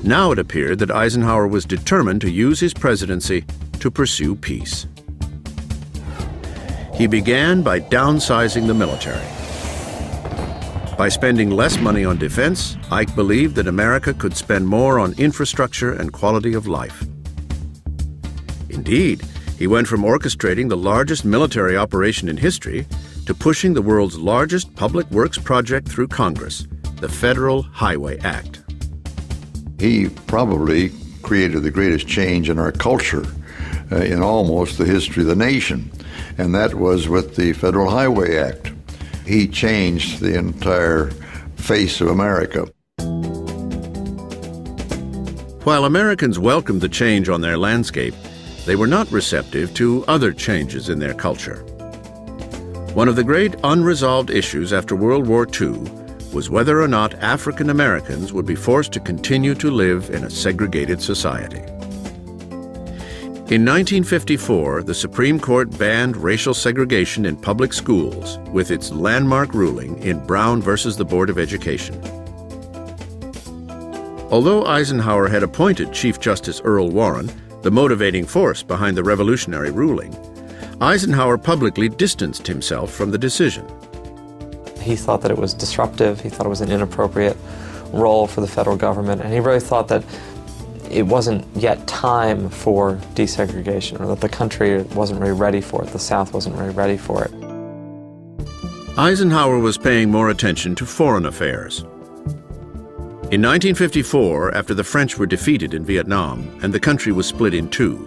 Now it appeared that Eisenhower was determined to use his presidency to pursue peace. He began by downsizing the military. By spending less money on defense, Ike believed that America could spend more on infrastructure and quality of life. Indeed, he went from orchestrating the largest military operation in history to pushing the world's largest public works project through Congress, the Federal Highway Act. He probably created the greatest change in our culture in almost the history of the nation, and that was with the Federal Highway Act. He changed the entire face of America. While Americans welcomed the change on their landscape, they were not receptive to other changes in their culture. One of the great unresolved issues after World War II was whether or not African Americans would be forced to continue to live in a segregated society. In 1954, the Supreme Court banned racial segregation in public schools with its landmark ruling in Brown versus the Board of Education. Although Eisenhower had appointed Chief Justice Earl Warren, the motivating force behind the revolutionary ruling, Eisenhower publicly distanced himself from the decision. He thought that it was disruptive, he thought it was an inappropriate role for the federal government, and he really thought that it wasn't yet time for desegregation, or that the country wasn't really ready for it, the South wasn't really ready for it. Eisenhower was paying more attention to foreign affairs. In 1954, after the French were defeated in Vietnam and the country was split in two,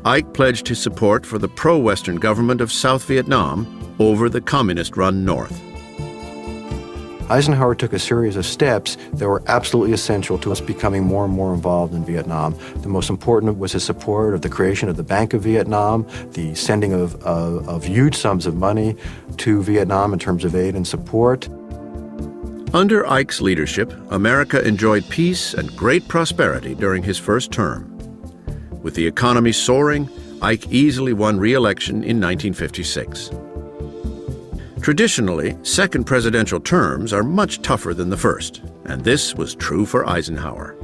Ike pledged his support for the pro-Western government of South Vietnam over the communist-run North. Eisenhower took a series of steps that were absolutely essential to us becoming more and more involved in Vietnam. The most important was his support of the creation of the Bank of Vietnam, the sending of huge sums of money to Vietnam in terms of aid and support. Under Ike's leadership, America enjoyed peace and great prosperity during his first term. With the economy soaring, Ike easily won re-election in 1956. Traditionally, second presidential terms are much tougher than the first, and this was true for Eisenhower.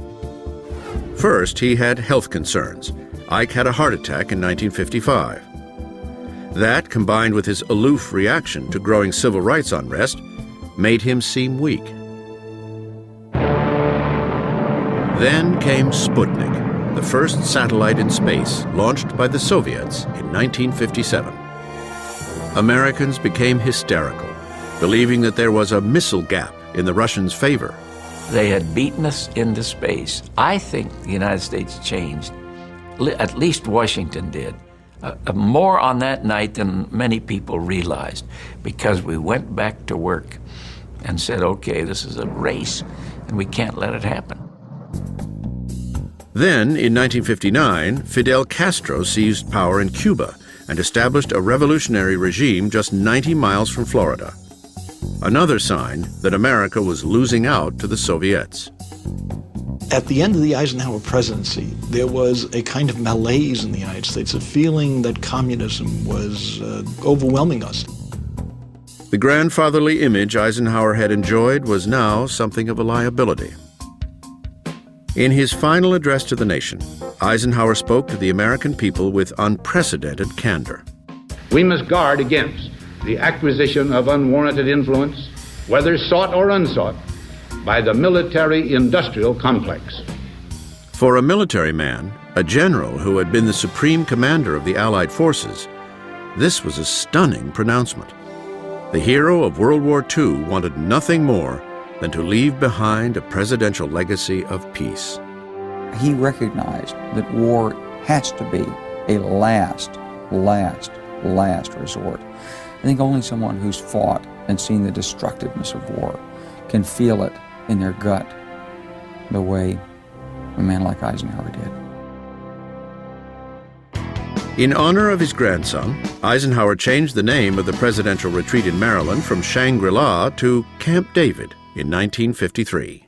First, he had health concerns. Ike had a heart attack in 1955. That, combined with his aloof reaction to growing civil rights unrest, made him seem weak. Then came Sputnik, the first satellite in space launched by the Soviets in 1957. Americans became hysterical, believing that there was a missile gap in the Russians' favor. They had beaten us into space. I think the United States changed, at least Washington did, more on that night than many people realized, because we went back to work and said, okay, this is a race, and we can't let it happen. Then, in 1959, Fidel Castro seized power in Cuba and established a revolutionary regime just 90 miles from Florida. Another sign that America was losing out to the Soviets. At the end of the Eisenhower presidency, there was a kind of malaise in the United States, a feeling that communism was overwhelming us. The grandfatherly image Eisenhower had enjoyed was now something of a liability. In his final address to the nation, Eisenhower spoke to the American people with unprecedented candor. We must guard against the acquisition of unwarranted influence, whether sought or unsought, by the military-industrial complex. For a military man, a general who had been the supreme commander of the Allied forces, this was a stunning pronouncement. The hero of World War II wanted nothing more than to leave behind a presidential legacy of peace. He recognized that war has to be a last resort. I think only someone who's fought and seen the destructiveness of war can feel it in their gut the way a man like Eisenhower did. In honor of his grandson, Eisenhower changed the name of the presidential retreat in Maryland from Shangri-La to Camp David in 1953.